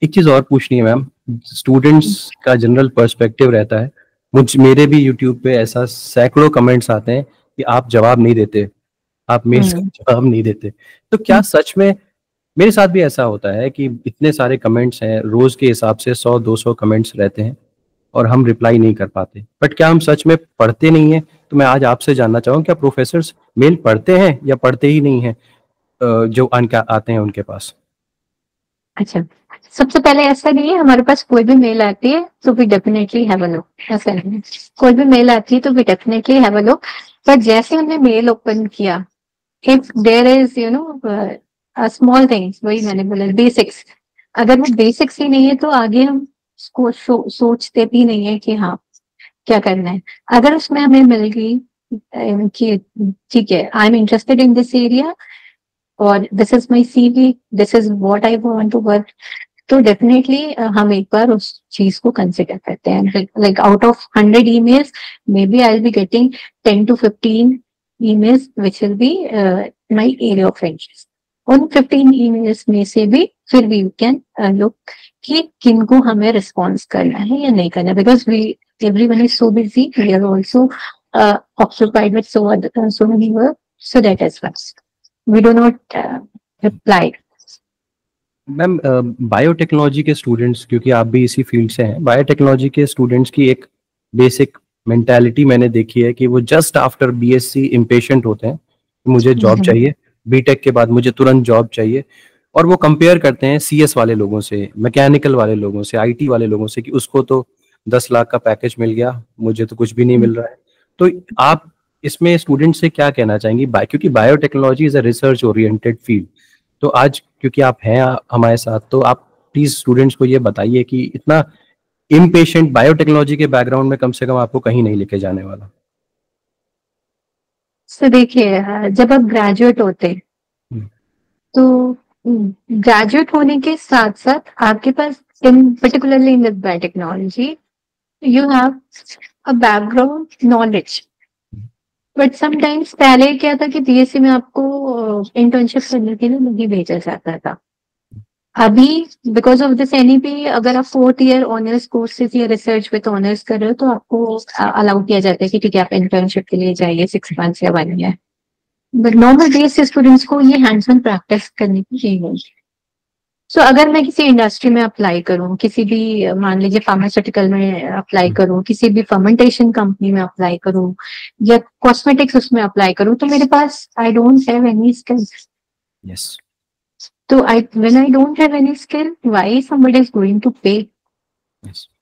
एक चीज और पूछनी है मैम, स्टूडेंट्स का जनरल पर्सपेक्टिव रहता है, मेरे भी यूट्यूब पे ऐसा सैकड़ों कमेंट्स आते हैं कि आप जवाब नहीं देते, आप मेल्स का जवाब नहीं देते। तो क्या सच में, मेरे साथ भी ऐसा होता है कि इतने सारे कमेंट्स हैं, रोज के हिसाब से 100-200 कमेंट्स रहते हैं और हम रिप्लाई नहीं कर पाते, बट क्या हम सच में पढ़ते नहीं हैं? तो मैं आज आपसे जानना चाहूँ, क्या प्रोफेसर्स मेल पढ़ते हैं या पढ़ते ही नहीं हैं जो आते हैं उनके पास? अच्छा, सबसे पहले ऐसा नहीं है हमारे पास कोई भी मेल आती है तो we definitely have a look, ऐसा नहीं है। कोई भी मेल आती है तो we definitely have a look, पर जैसे हमने मेल ओपन किया, if there is small things, वही मैंने बोला बेसिक्स, अगर वो बेसिक्स ही नहीं है तो आगे हम उसको सोचते भी नहीं है कि हाँ क्या करना है। अगर उसमें हमें मिल गई कि ठीक है, I am interested in this area और this is my CV, this is what I want to work, तो डेफिनेटली हम एक बार उस चीज को कंसिडर करते हैं। Like out of 100 emails, maybe I will be getting 10 to 15 emails which will be my area of interest. उन 15 emails में से भी फिर we can look कि किनको हमें रिस्पॉन्स करना है या नहीं करना, because everyone is so busy, we are also occupied with so many work, so that is why we do not reply. Ma'am, biotechnology के स्टूडेंट्स, क्योंकि आप भी इसी फील्ड से हैं, बायोटेक्नोलॉजी के स्टूडेंट्स की एक बेसिक मेंटालिटी मैंने देखी है कि वो जस्ट आफ्टर BSc इम्पेशेंट होते हैं, मुझे जॉब चाहिए, बीटेक के बाद मुझे तुरंत जॉब चाहिए, और वो कंपेयर करते हैं CS वाले लोगों से, मैकेनिकल वाले लोगों से, IT वाले लोगों से, कि उसको तो 10 लाख का पैकेज मिल गया, मुझे तो कुछ भी नहीं मिल रहा है। तो आप इसमें स्टूडेंट से क्या कहना चाहेंगी? क्योंकि biotechnology is a research oriented field, तो आज क्योंकि आप हैं हमारे साथ, तो आप प्लीज स्टूडेंट्स को ये बताइए कि इतना इम्पेशेंट बायोटेक्नोलॉजी के बैकग्राउंड में कम से कम आपको कहीं नहीं लेके जाने वाला। तो देखिए, जब आप ग्रेजुएट होते तो ग्रेजुएट होने के साथ साथ आपके पास particularly in the biotechnology you have a background knowledge, but sometimes पहले क्या था कि BSc में आपको इंटर्नशिप करने के लिए नहीं भेजा जाता था। अभी बिकॉज ऑफ दिस NEP, अगर आप 4th ईयर ऑनर्स कोर्सेज या रिसर्च विद ऑनर्स कर रहे हो तो आपको अलाउ किया जाता है कि ठीक है आप इंटर्नशिप के लिए जाइए 6 months या 1 year, but normal BSc students को ये हैंड्स ऑन प्रैक्टिस करने की चाहिए। सो अगर मैं किसी इंडस्ट्री में अप्लाई करूं, किसी भी मान लीजिए फार्मास्यूटिकल में अप्लाई करूं, किसी भी फर्मेंटेशन कंपनी में अप्लाई करूं या कॉस्मेटिक्स उसमें अप्लाई करूं, तो मेरे पास I don't have any skills. Yes, तो when I don't have any skill, why somebody is going to pay?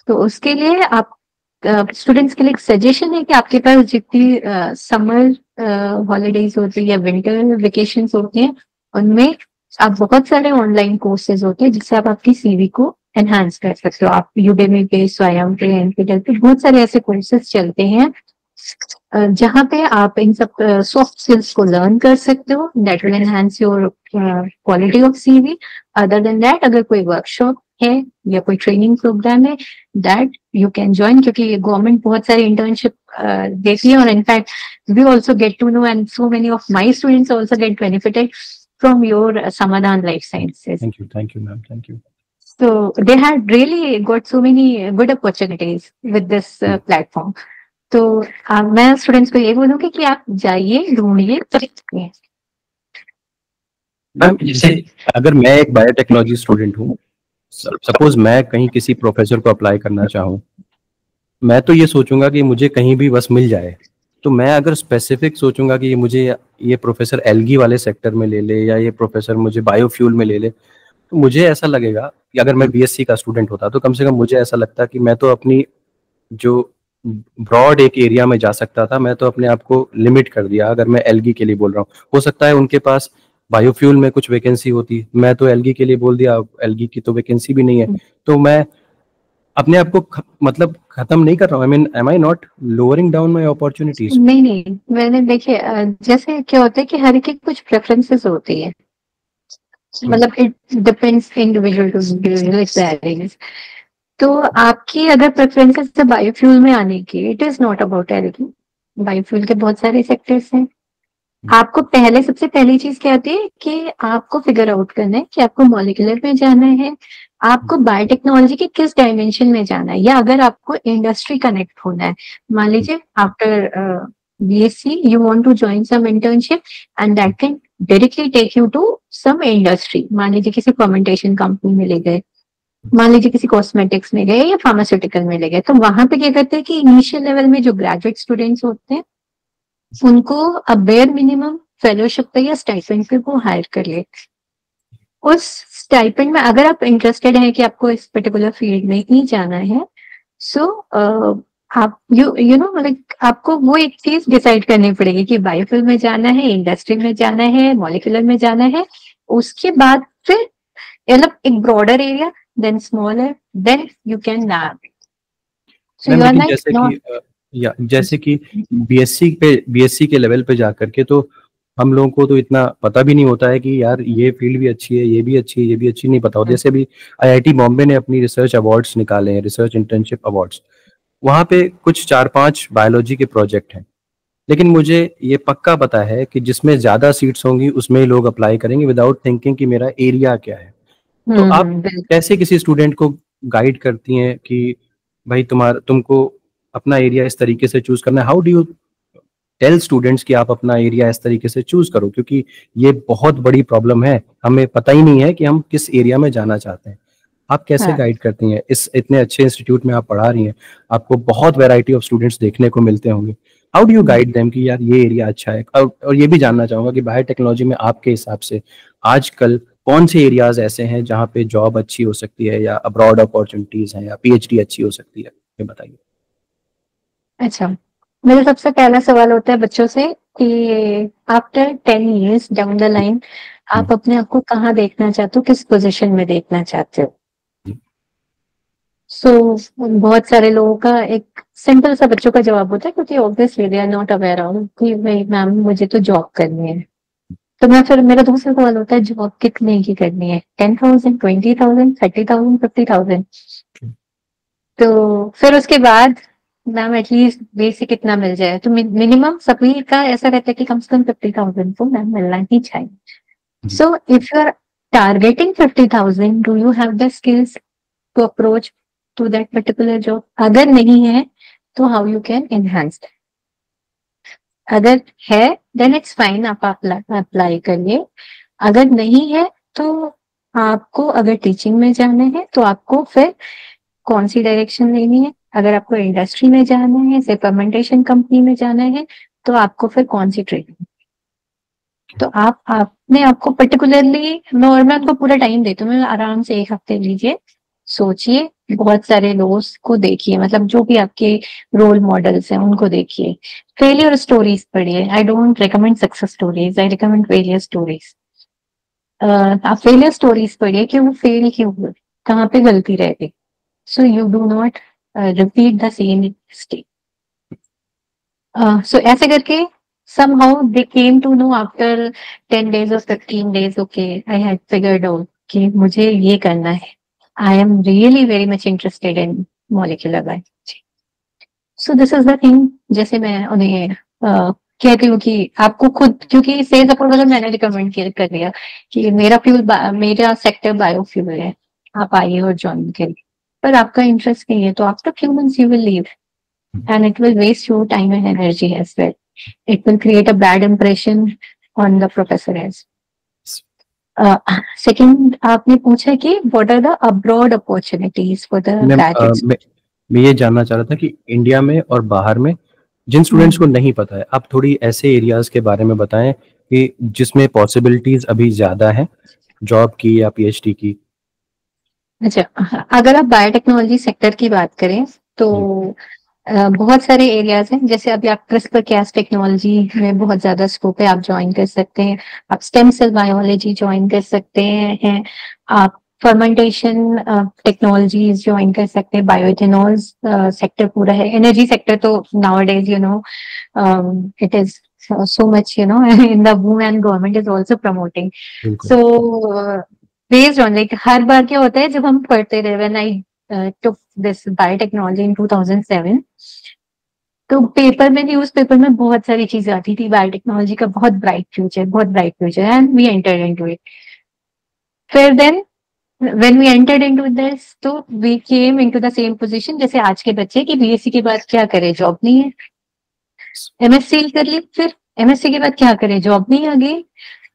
तो उसके लिए आप स्टूडेंट्स के लिए एक सजेशन है कि आपके पास जितनी समर हॉलीडेज होती है या विंटर वेकेशन होते हैं, उनमें आप बहुत सारे ऑनलाइन कोर्सेज होते हैं जिससे आप आपकी CV को एनहांस कर सकते हो। आप Udemy पे, स्वयं पे, NPTEL पे बहुत सारे ऐसे कोर्सेज चलते हैं जहाँ पे आप इन सब सॉफ्ट स्किल्स को लर्न कर सकते हो, that will enhance your quality of CV। Other than that, अगर कोई वर्कशॉप है या कोई ट्रेनिंग प्रोग्राम है, दैट यू कैन ज्वाइन, क्योंकि गवर्नमेंट बहुत सारी इंटर्नशिप देती है, और in fact we also get to know and so many of my students also get benefited from your Samadhan Life Sciences. Thank you, ma'am. Thank you. So they had really got so many good opportunities with this platform. तो मैं students को ये बोलूँगी कि आप जाइए, ढूंढिए, करिए। मैम, जैसे अगर मैं एक बायोटेक्नोलॉजी स्टूडेंट हूँ, सपोज मैं कहीं किसी प्रोफेसर को अप्लाई करना चाहूँ, मैं तो ये सोचूंगा कि मुझे कहीं भी बस मिल जाए। तो मैं अगर स्पेसिफिक सोचूंगा कि मुझे ये प्रोफेसर एल्गी वाले सेक्टर में ले ले या ये प्रोफेसर मुझे बायोफ्यूल में ले ले, तो मुझे ऐसा लगेगा कि अगर मैं बीएससी का स्टूडेंट होता तो कम से कम मुझे ऐसा लगता कि मैं तो अपनी जो ब्रॉड एक एरिया में जा सकता था, मैं तो अपने आप को लिमिट कर दिया। अगर मैं एलगी के लिए बोल रहा हूँ, हो सकता है उनके पास बायोफ्यूल में कुछ वैकेंसी होती, मैं तो एलगी के लिए बोल दिया, एलगी की तो वैकेंसी भी नहीं है। तो मैं अपने आप को मतलब खत्म नहीं कर रहा हूँ। I mean, am I not lowering down my opportunities? नहीं नहीं, मैंने देखिए जैसे क्या होता है कि हर एक की कुछ प्रेफरेंसेस होती है, मतलब it depends individual to individual. तो आपकी अगर प्रेफरेंसेस है बायोफ्यूल में आने की, it is not about algae. Biofuel के बहुत सारे सेक्टर्स हैं। आपको पहले सबसे पहली चीज क्या आती है कि आपको फिगर आउट करना है कि आपको मॉलिक्यूलर में जाना है, आपको बायोटेक्नोलॉजी के किस डायमेंशन में जाना है, या अगर आपको इंडस्ट्री कनेक्ट होना है। मान लीजिए after BSc you want to join some internship and that can directly take you to some industry. मान लीजिए किसी फर्मेंटेशन कंपनी में ले गए, मान लीजिए किसी कॉस्मेटिक्स में गए या फार्मास्यूटिकल में ले गए, तो वहां पे क्या करते हैं कि इनिशियल लेवल में जो ग्रेजुएट स्टूडेंट्स होते हैं उनको अब बेयर मिनिमम फेलोशिप पे या स्टाइपेंड पे वो हायर कर लेते। उस स्टाइपेंड में अगर आप इंटरेस्टेड हैं कि आपको इस पर्टिकुलर फील्ड में ही जाना है, सो आप यू नो लाइक आपको वो एक चीज डिसाइड करनी पड़ेगी कि बायोफिल में जाना है, इंडस्ट्री में जाना है, मॉलिक्यूलर में जाना है। उसके बाद फिर मतलब एक broader area, then smaller, then you can नैव। सो यू आर लेकिन लाइक नॉट। जैसे कि बीएससी के लेवल पे जा करके तो हम लोगों को तो इतना पता भी नहीं होता है कि यार ये फील्ड भी अच्छी है, ये भी अच्छी है, ये भी अच्छी, नहीं पता होता। जैसे भी आईआईटी बॉम्बे ने अपनी रिसर्च अवार्ड्स निकाले हैं, रिसर्च इंटर्नशिप अवार्ड्स, वहाँ पे कुछ 4-5 बायोलॉजी के प्रोजेक्ट हैं। लेकिन मुझे ये पक्का पता है कि जिसमें ज्यादा सीट्स होंगी उसमें ही लोग अप्लाई करेंगे विदाउट थिंकिंग कि मेरा एरिया क्या है। तो आप बिल्कुल। कैसे किसी स्टूडेंट को गाइड करती हैं कि भाई तुमको अपना एरिया इस तरीके से चूज करना है? How do you tell students कि आप अपना एरिया इस तरीके से चूज करो? क्योंकि ये बहुत बड़ी प्रॉब्लम है, हमें पता ही नहीं है कि हम किस एरिया में जाना चाहते हैं। आप कैसे हाँ, गाइड करती हैं? इस इतने अच्छे इंस्टीट्यूट में आप पढ़ा रही हैं, आपको बहुत वैरायटी ऑफ स्टूडेंट्स देखने को मिलते होंगे। How do you guide them कि यार ये एरिया अच्छा है? और ये भी जानना चाहूंगा कि बायोटेक्नोलॉजी में आपके हिसाब से आजकल कौन से एरियाज ऐसे हैं जहाँ पे जॉब अच्छी हो सकती है, या अब्रॉड अपॉर्चुनिटीज हैं, या पीएचडी अच्छी हो सकती है? ये बताइए। अच्छा। मेरा सबसे पहला सवाल होता है बच्चों से कि after 10 years down the line आप अपने आप को कहाँ देखना चाहते हो, किस पोजीशन में देखना चाहते हो? सो बहुत सारे लोगों का एक सिंपल सा बच्चों का जवाब होता है, क्योंकि obviously they are not aware of कि भाई मैम मुझे तो जॉब करनी है। तो मैं फिर मेरा दूसरा सवाल होता है जॉब कितने की करनी है, 10,000, 20,000, 30,000, 50,000? तो फिर उसके बाद मैम एटलीस्ट बेसिक इतना मिल जाए। तो मिनिमम सभी का ऐसा रहता है कि कम से कम 50,000 तो मैम मिलना ही चाहिए। So if you are targeting 50,000, do you have the skills to approach to that particular job? अगर नहीं है तो हाउ यू कैन एनहांस? अगर है देन इट्स फाइन, आप अप्लाई करिए। अगर नहीं है तो आपको अगर टीचिंग में जाना है तो आपको फिर कौन सी डायरेक्शन लेनी है। अगर आपको इंडस्ट्री में जाना है, से फर्मेंटेशन कंपनी में जाना है, तो आपको फिर कौन सी ट्रेनिंग। तो आप आपने आपको पर्टिकुलरली मैं आपको पूरा टाइम देती हूँ, मैं आराम से 1 हफ्ते लीजिए, सोचिए, बहुत सारे लोगों को देखिए, मतलब जो भी आपके रोल मॉडल्स हैं उनको देखिए, फेलियर स्टोरीज पढ़िए। I don't recommend success stories, I recommend failure stories. आप फेलियर स्टोरीज पढ़िए कि वो फेल क्यों हुए, कहाँ पे गलती रह गई, so you do not repeat the same mistake. So ऐसे करके somehow they came to know after 10 days or 15 days, okay, I had figured out कि मुझे ये करना है. I am really very much interested in molecular biology. So this is the thing. जैसे मैं उन्हें कहती हूँ कि आपको खुद, क्योंकि सेल्स अप्रूवल मैंने रिकमेंड कर दिया कि मेरा सेक्टर बायोफ्यूल है, आप आइए और ज्वाइन करिए, पर आपका इंटरेस्ट नहीं है तो after few months you will leave and it will waste your time and energy as well. It will create a bad impression on the professor as. Second आपने पूछा कि what are the abroad opportunities for the graduates. मैं ये जानना चाह रहा था कि इंडिया में और बाहर में जिन स्टूडेंट्स को नहीं पता है, आप थोड़ी ऐसे एरियाज के बारे में बताएं कि जिसमें पॉसिबिलिटीज अभी ज्यादा हैं जॉब की या पीएचडी की? अच्छा, अगर आप बायोटेक्नोलॉजी सेक्टर की बात करें तो बहुत सारे एरियाज हैं। जैसे अभी आप क्रिस्पर कैस टेक्नोलॉजी में बहुत ज्यादा स्कोप है, आप ज्वाइन कर सकते हैं। आप स्टेम सेल बायोलॉजी ज्वाइन कर सकते हैं। आप फर्मेंटेशन टेक्नोलॉजीज ज्वाइन कर सकते हैं। बायोइथेनॉल्स सेक्टर पूरा है। एनर्जी सेक्टर तो nowadays it is so much in the boom, and government is also promoting. बिल्कुल। So based on like हर बार क्या होता है जब हम पढ़ते रहे, when I took this biotechnology in 2007, तो पेपर में, न्यूज़पेपर में बहुत सारी चीजें आती थी बायोटेक्नोलॉजी का, बहुत ब्राइट फ्यूचर, बहुत bright future, and we entered into it. फिर then when we entered into this, तो we came into the same position जैसे आज के बच्चे कि बीएससी के बाद क्या करे, जॉब नहीं है। एमएससी कर ली, फिर एमएससी के बाद क्या करे, जॉब नहीं आगे।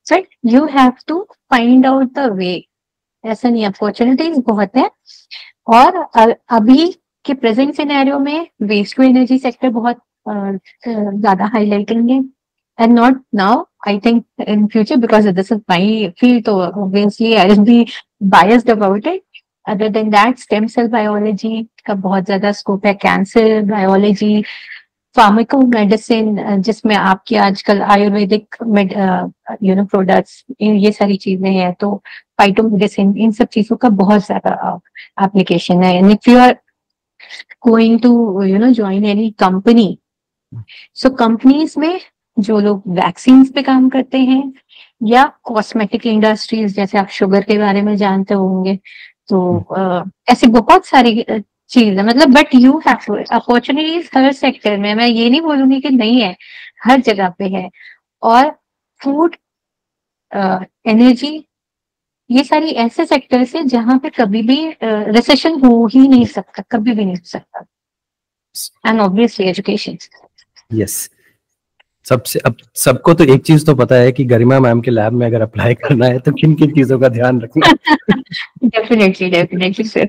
But you have to find out the way. ऐसा नहीं, अपॉर्चुनिटीज बहुत है। और अभी के प्रेजेंट सिनेरियो में वेस्ट टू एनर्जी सेक्टर बहुत ज्यादा हाईलाइटिंग है, and not now, I think in future, because this is my field, तो obviously I will be biased about it. Other than that, stem cell biology का बहुत ज्यादा scope है, cancer biology, फार्मिको medicine, जिसमें आपकी आजकल आयुर्वेदिक प्रोडक्ट्स, ये सारी चीजें हैं, तो फाइटो मेडिसिन, इन सब चीजों का बहुत ज्यादा एप्लीकेशन है। And if you are going to join any company, so companies में जो लोग वैक्सीन पे काम करते हैं या कॉस्मेटिक इंडस्ट्रीज, जैसे आप शुगर के बारे में जानते होंगे, तो ऐसी बहुत सारी चीज है, मतलब। But you have opportunities her sector में, मैं ये नहीं बोलूंगी कि नहीं है, हर जगह पे है। और फूड, एनर्जी, ये सारी ऐसे सेक्टर्स है जहां पे कभी भी रिसेशन हो ही नहीं सकता, कभी भी नहीं हो सकता। And obviously education. यस। सबसे अब सबको तो एक चीज तो पता है कि गरिमा मैम के लैब में अगर अप्लाई करना है तो किन किन चीजों का ध्यान रखना है। Definitely sir.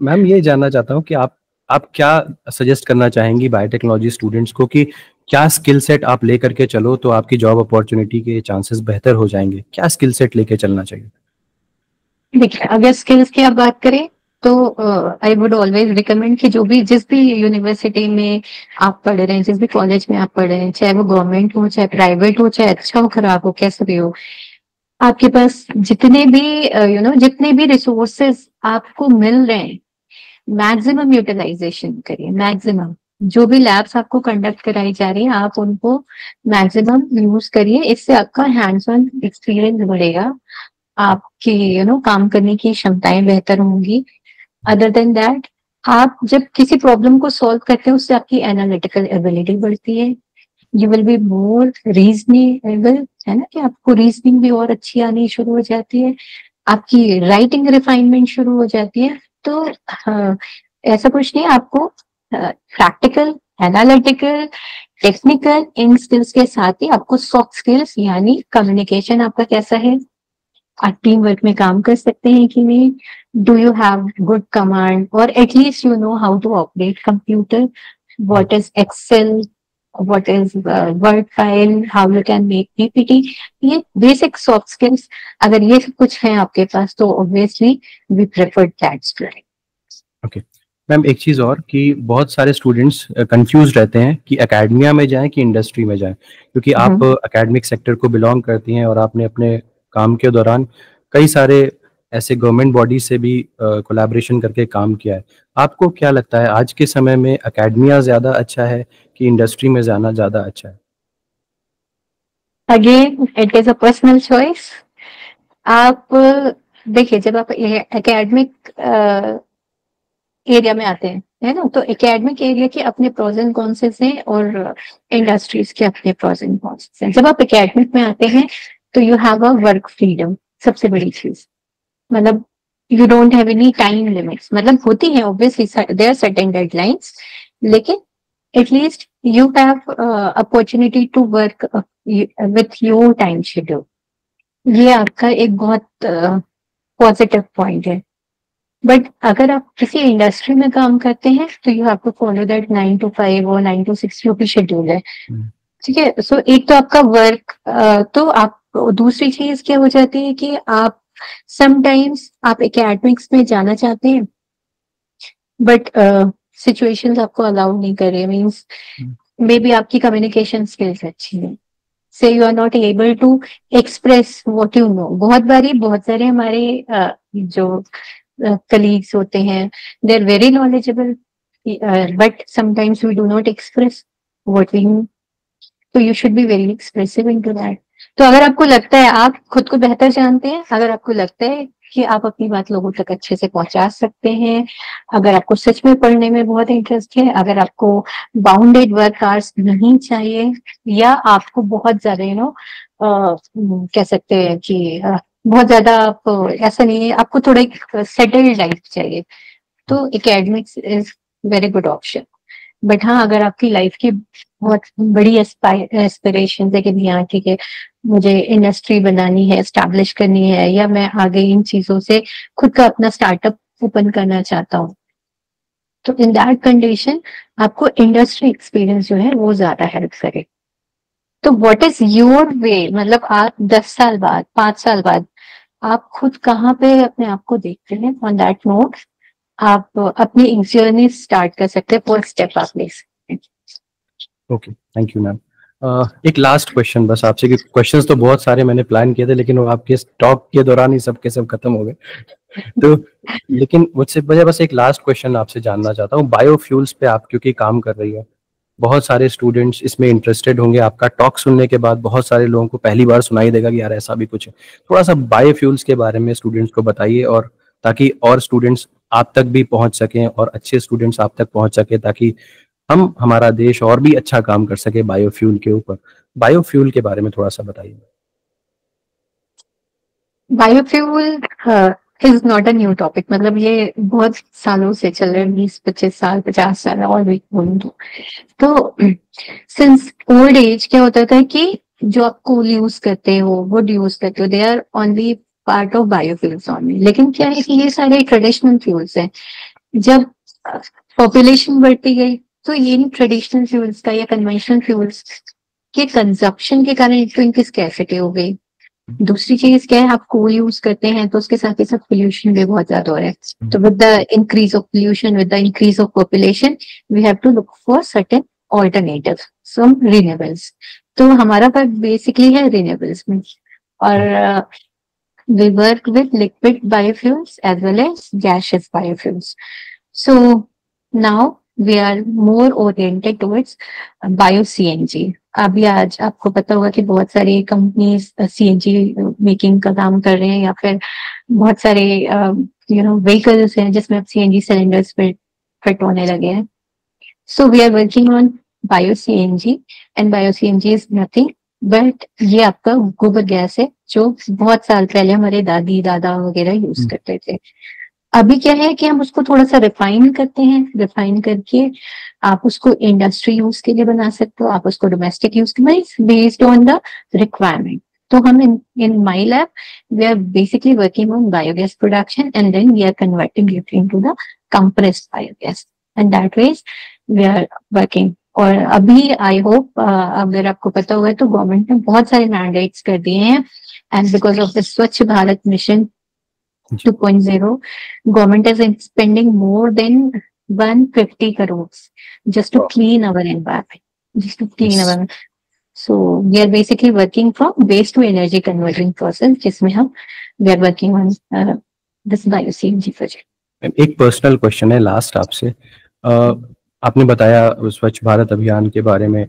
मैम, ये जानना चाहता हूँ कि आप क्या सजेस्ट करना चाहेंगी बायोटेक्नोलॉजी स्टूडेंट्स को कि क्या स्किल सेट आप लेकर के चलो तो आपकी जॉब अपॉर्चुनिटी के चांसेस बेहतर हो जाएंगे? क्या स्किल सेट लेके चलना चाहिए? देखिए, अगर स्किल्स की आप बात करें तो आई वुड ऑलवेज रिकमेंड कि जिस भी यूनिवर्सिटी में आप पढ़ रहे हैं, जिस भी कॉलेज में आप पढ़ रहे हैं, चाहे वो गवर्नमेंट हो, चाहे प्राइवेट हो, चाहे अच्छा हो, खराब हो, कैसे भी हो, आपके पास जितने भी जितने भी रिसोर्सेज आपको मिल रहे हैं, मैक्सिमम यूटिलाइजेशन करिए। मैक्सिमम जो भी लैब्स आपको कंडक्ट कराई जा रही है, आप उनको मैक्सिमम यूज करिए। इससे आपका हैंड्स ऑन एक्सपीरियंस बढ़ेगा, आपकी काम करने की क्षमताएं बेहतर होंगी। अदर देन दैट, आप जब किसी प्रॉब्लम को सॉल्व करते हैं, उससे आपकी एनालिटिकल एबिलिटी बढ़ती है। You will be more reasonable, है ना, कि आपको रीजनिंग भी और अच्छी आनी शुरू हो जाती है, आपकी राइटिंग रिफाइनमेंट शुरू हो जाती है। तो ऐसा कुछ नहीं, आपको प्रैक्टिकल, एनालिटिकल, टेक्निकल, इन स्किल्स के साथ ही आपको सॉफ्ट स्किल्स, यानी कम्युनिकेशन आपका कैसा है, आप टीम वर्क में काम कर सकते हैं कि नहीं, do you have good command, और at least you know how to operate computer, what is Excel, what is word file, how you can make PPT, ये बेसिक सॉफ्ट स्किल्स अगर ये सब कुछ है आपके पास, तो obviously we prefer that student. Okay ma'am, एक चीज और कि बहुत सारे स्टूडेंट्स कंफ्यूज रहते हैं कि एकेडमिया में जाएं कि इंडस्ट्री में जाएं, क्योंकि आप एकेडमिक सेक्टर को बिलोंग करती हैं और आपने अपने काम के दौरान कई सारे ऐसे गवर्नमेंट बॉडी से भी कोलैबोरेशन करके काम किया है। आपको क्या लगता है आज के समय में एकेडमिया ज्यादा अच्छा है कि इंडस्ट्री में जाना ज्यादा अच्छा है? Again it is a personal choice. आप देखिए, जब आप एकेडमिक एरिया में आते हैं, है ना, तो एकेडमिक एरिया के अपने प्रोज एंड कॉन्स हैं और इंडस्ट्रीज के अपने प्रोज एंड कॉन्स हैं। जब आप एकेडमिक में आते हैं तो you have a work freedom, सबसे बड़ी चीज, मतलब you don't have any time limits. मतलब होती है obviously, there are certain deadlines, लेकिन at least you have opportunity to work with your time schedule. ये आपका एक बहुत पॉजिटिव पॉइंट है। बट अगर आप किसी इंडस्ट्री में काम करते हैं तो you have to follow that 9 to 5 और 9 to 6 जो भी शेड्यूल है, ठीक है। सो एक तो आपका वर्क, तो आप दूसरी चीज क्या हो जाती है कि आप समटाइम्स आप एकेडमिक्स में जाना चाहते हैं बट सिचुएशंस आपको अलाउ नहीं कर रहे, मीन्स मे बी आपकी कम्युनिकेशन स्किल्स अच्छी है, say you are not able to express what you know. बहुत सारे हमारे जो कलीग्स होते हैं, they are very knowledgeable but sometimes we do not express what we know, तो you should be very expressive into that. तो अगर आपको लगता है आप खुद को बेहतर जानते हैं, अगर आपको लगता है कि आप अपनी बात लोगों तक अच्छे से पहुंचा सकते हैं, अगर आपको सच में पढ़ने में बहुत इंटरेस्ट है, अगर आपको बाउंडेड वर्क आवर्स नहीं चाहिए, या आपको बहुत ज्यादा कह सकते हैं कि बहुत ज्यादा आप ऐसा नहीं है, आपको थोड़ा एक सेटल्ड लाइफ चाहिए, तो academics is very good option. But हाँ, अगर आपकी लाइफ की बहुत बड़ी एस्पिरेशन है कि यहाँ ठीक है मुझे इंडस्ट्री बनानी है, एस्टैब्लिश करनी है, या मैं आगे इन चीजों से खुद का अपना स्टार्टअप ओपन करना चाहता हूँ, तो इन दैट कंडीशन आपको इंडस्ट्री एक्सपीरियंस जो है वो ज्यादा हेल्प करे। तो व्हाट इज योर वे, मतलब आप 10 साल बाद, 5 साल बाद आप खुद कहाँ पे अपने आप को देखते हैं, ऑन दैट नोट आप अपनी जर्नी स्टार्ट कर सकते हैं, फर्स्ट स्टेप आप ले सकते हैं। Okay, thank you ma'am. एक लास्ट क्वेश्चन बस आपसे, कि क्वेश्चंस तो बहुत सारे मैंने प्लान किए थे लेकिन वो आपके टॉक के दौरान ही सब के सब खत्म हो गए। तो लेकिन मुझसे बस एक लास्ट क्वेश्चन आपसे जानना चाहता हूँ, बायोफ्यूल्स पे आप क्योंकि काम कर रही है, बहुत सारे स्टूडेंट्स इसमें इंटरेस्टेड होंगे, आपका टॉक सुनने के बाद बहुत सारे लोगों को पहली बार सुनाई देगा कि यार ऐसा भी कुछ है। थोड़ा सा बायोफ्यूल्स के बारे में स्टूडेंट्स को बताइए, और ताकि और स्टूडेंट्स आप तक भी पहुंच सकें और अच्छे स्टूडेंट्स आप तक पहुंच सके, ताकि हम हमारा देश और भी अच्छा काम कर सके बायोफ्यूल के ऊपर। बायोफ्यूल के बारे में थोड़ा सा बताइए। Biofuel is not a new topic, मतलब ये बहुत सालों से चल रहे हैं, 20-25 साल, 50 साल और भी बोलूं तो सिंस ओल्ड एज क्या होता था कि जो आप कोल यूज करते हो, वुड यूज करते हो, they are only part of biofuels only. लेकिन क्या है कि ये सारे ट्रेडिशनल फ्यूल्स हैं, जब पॉपुलेशन बढ़ती गई तो ये ट्रेडिशनल फ्यूल्स का या कन्वेंशनल फ्यूल्स के कंजप्शन के कारण एक तो इनकी स्कैसिटी हो गई। दूसरी चीज क्या है, आप कोल यूज करते हैं तो उसके साथ ही साथ पोल्यूशन भी बहुत ज्यादा हो रहा है, तो with the increase of pollution, with the increase of population, we have to look for certain alternative, some renewables. तो हमारा पार्ट बेसिकली है रिन्यूएबल्स में, और we work with liquid biofuels as well as gaseous biofuels. So now we are more oriented towards bio-CNG. अभी आज आपको पता होगा कि बहुत सारी कंपनीज सीएनजी मेकिंग का काम कर रहे हैं, या फिर बहुत सारे व्हीकल्स हैं जिसमें अब सीएनजी सिलेंडर्स फिट होने लगे हैं। So we are working on bio-CNG, and bio-CNG is nothing but ये आपका गोबर गैस है, जो बहुत साल पहले हमारे दादी दादा वगैरह यूज करते थे। अभी क्या है कि हम उसको थोड़ा सा रिफाइन करते हैं, रिफाइन करके आप उसको इंडस्ट्री यूज के लिए बना सकते हो, आप उसको डोमेस्टिक यूज के लिए, बेस्ड ऑन द रिक्वायरमेंट। तो हम in my lab we are basically working on biogas production, and then we are converting it into the compressed biogas, and that ways we are working. और अभी I hope अगर आपको पता होगा तो government ने बहुत सारे मैंडेट्स कर दिए हैं, एंड बिकॉज ऑफ द स्वच्छ Bharat mission 2.0, government is spending more than 150 crores just to clean our environment, just to clean Yes. our. So we are basically working from waste to energy conversion process, जिसमें हम we are working on this bio-CNG project. एक personal question है last आपसे। आपने बताया स्वच्छ भारत अभियान के बारे में,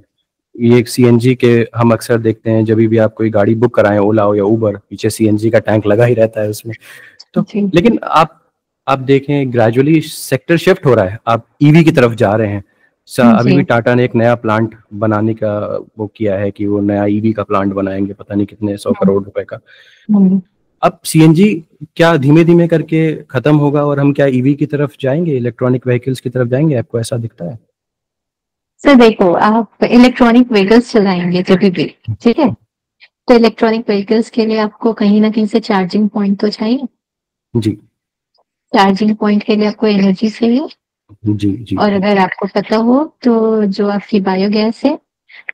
ये एक सीएनजी के हम अक्सर देखते हैं, जब भी आप कोई गाड़ी बुक कराएं, ओला हो या उबर, पीछे सीएनजी का टैंक लगा ही रहता है उसमें। तो लेकिन आप देखें ग्रेजुअली सेक्टर शिफ्ट हो रहा है, आप ईवी की तरफ जा रहे हैं। अभी भी टाटा ने एक नया प्लांट बनाने का वो किया है कि वो नया ईवी का प्लांट बनाएंगे, पता नहीं कितने 100 करोड़ रुपए का। अब सीएनजी क्या धीमे धीमे करके खत्म होगा और हम क्या ईवी की तरफ जाएंगे, इलेक्ट्रॉनिक व्हीकल्स की तरफ जाएंगे? आपको ऐसा दिखता है? सर देखो, आप इलेक्ट्रॉनिक व्हीकल्स चलाएंगे जब भी, ठीक है, तो इलेक्ट्रॉनिक व्हीकल्स के लिए आपको कहीं ना कहीं से चार्जिंग पॉइंट तो चाहिए जी। चार्जिंग पॉइंट के लिए आपको एनर्जी चाहिए। जी जी। और अगर आपको पता हो तो जो आपकी बायोगैस है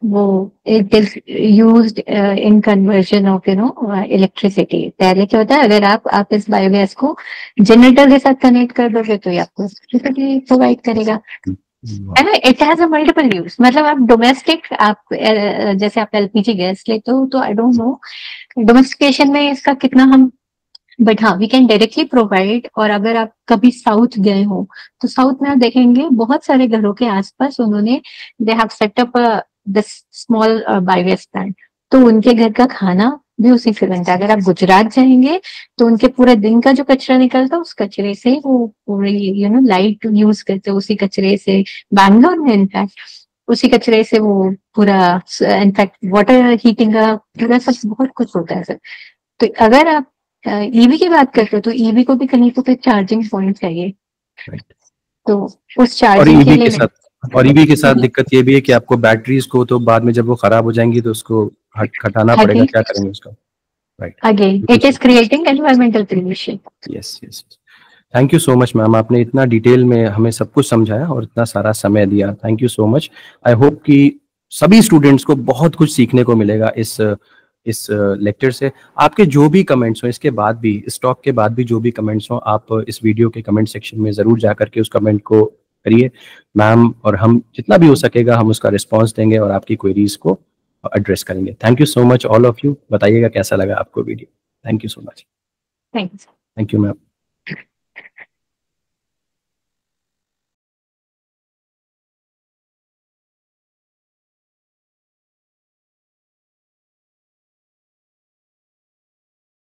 वो it is used in conversion of electricity. पहले क्या होता है, अगर आप इस बायोगैस को जनरेटर के साथ कनेक्ट कर दोगे तो ये आपको इलेक्ट्रिसिटी प्रोवाइड करेगा, है ना। It has a multiple use. मतलब आप डोमेस्टिक, आप जैसे आप एलपीजी गैस लेते हो, तो आई डोंट नो डोमेस्टिकेशन में इसका कितना हम, बट हाँ वी कैन डायरेक्टली प्रोवाइड। और अगर आप कभी साउथ गए हो तो साउथ में आप देखेंगे बहुत सारे घरों के आसपास उन्होंने they have setup the small biogas plant, तो उनके घर का खाना भी उसी से बनता है। अगर आप गुजरात जाएंगे तो उनके पूरे दिन का जो कचरा निकलता है उस कचरे से वो पूरी लाइट यूज करते हैं, उसी कचरे से। बैंगलोर में इनफैक्ट उसी कचरे से वो पूरा, इनफैक्ट वाटर हीटिंग का पूरा सब बहुत कुछ होता है सर। तो अगर आप ईवी की बात करते हो तो ईवी को भी कहीं तो फिर चार्जिंग पॉइंट चाहिए, तो उस और चार्जिंग के ईवी लिए के साथ और ईवी के साथ दिक्कत ये भी है कि आपको बैटरीज को तो बाद में जब वो खराब हो जाएंगी तो उसको हटाना पड़ेगा, क्या करेंगे उसका? Right. Again it is creating environmental pollution. Yes yes. Thank you so much ma'am, आपने इतना डिटेल में हमें सब कुछ समझाया और इतना सारा समय दिया। Thank you so much. I hope कि सभी स्टूडेंट्स को बहुत कुछ सीखने को मिलेगा इस लेक्चर से। आपके जो भी कमेंट्स हो इसके बाद भी, इस टॉक के बाद भी जो भी कमेंट्स हो, आप इस वीडियो के कमेंट सेक्शन में जरूर जा करके उस कमेंट को करिए। मैम और हम जितना भी हो सकेगा हम उसका रिस्पॉन्स देंगे और आपकी क्वेरीज को एड्रेस करेंगे। Thank you so much all of you. बताइएगा कैसा लगा आपको video. Thank you so much. Thanks. Thank you ma'am.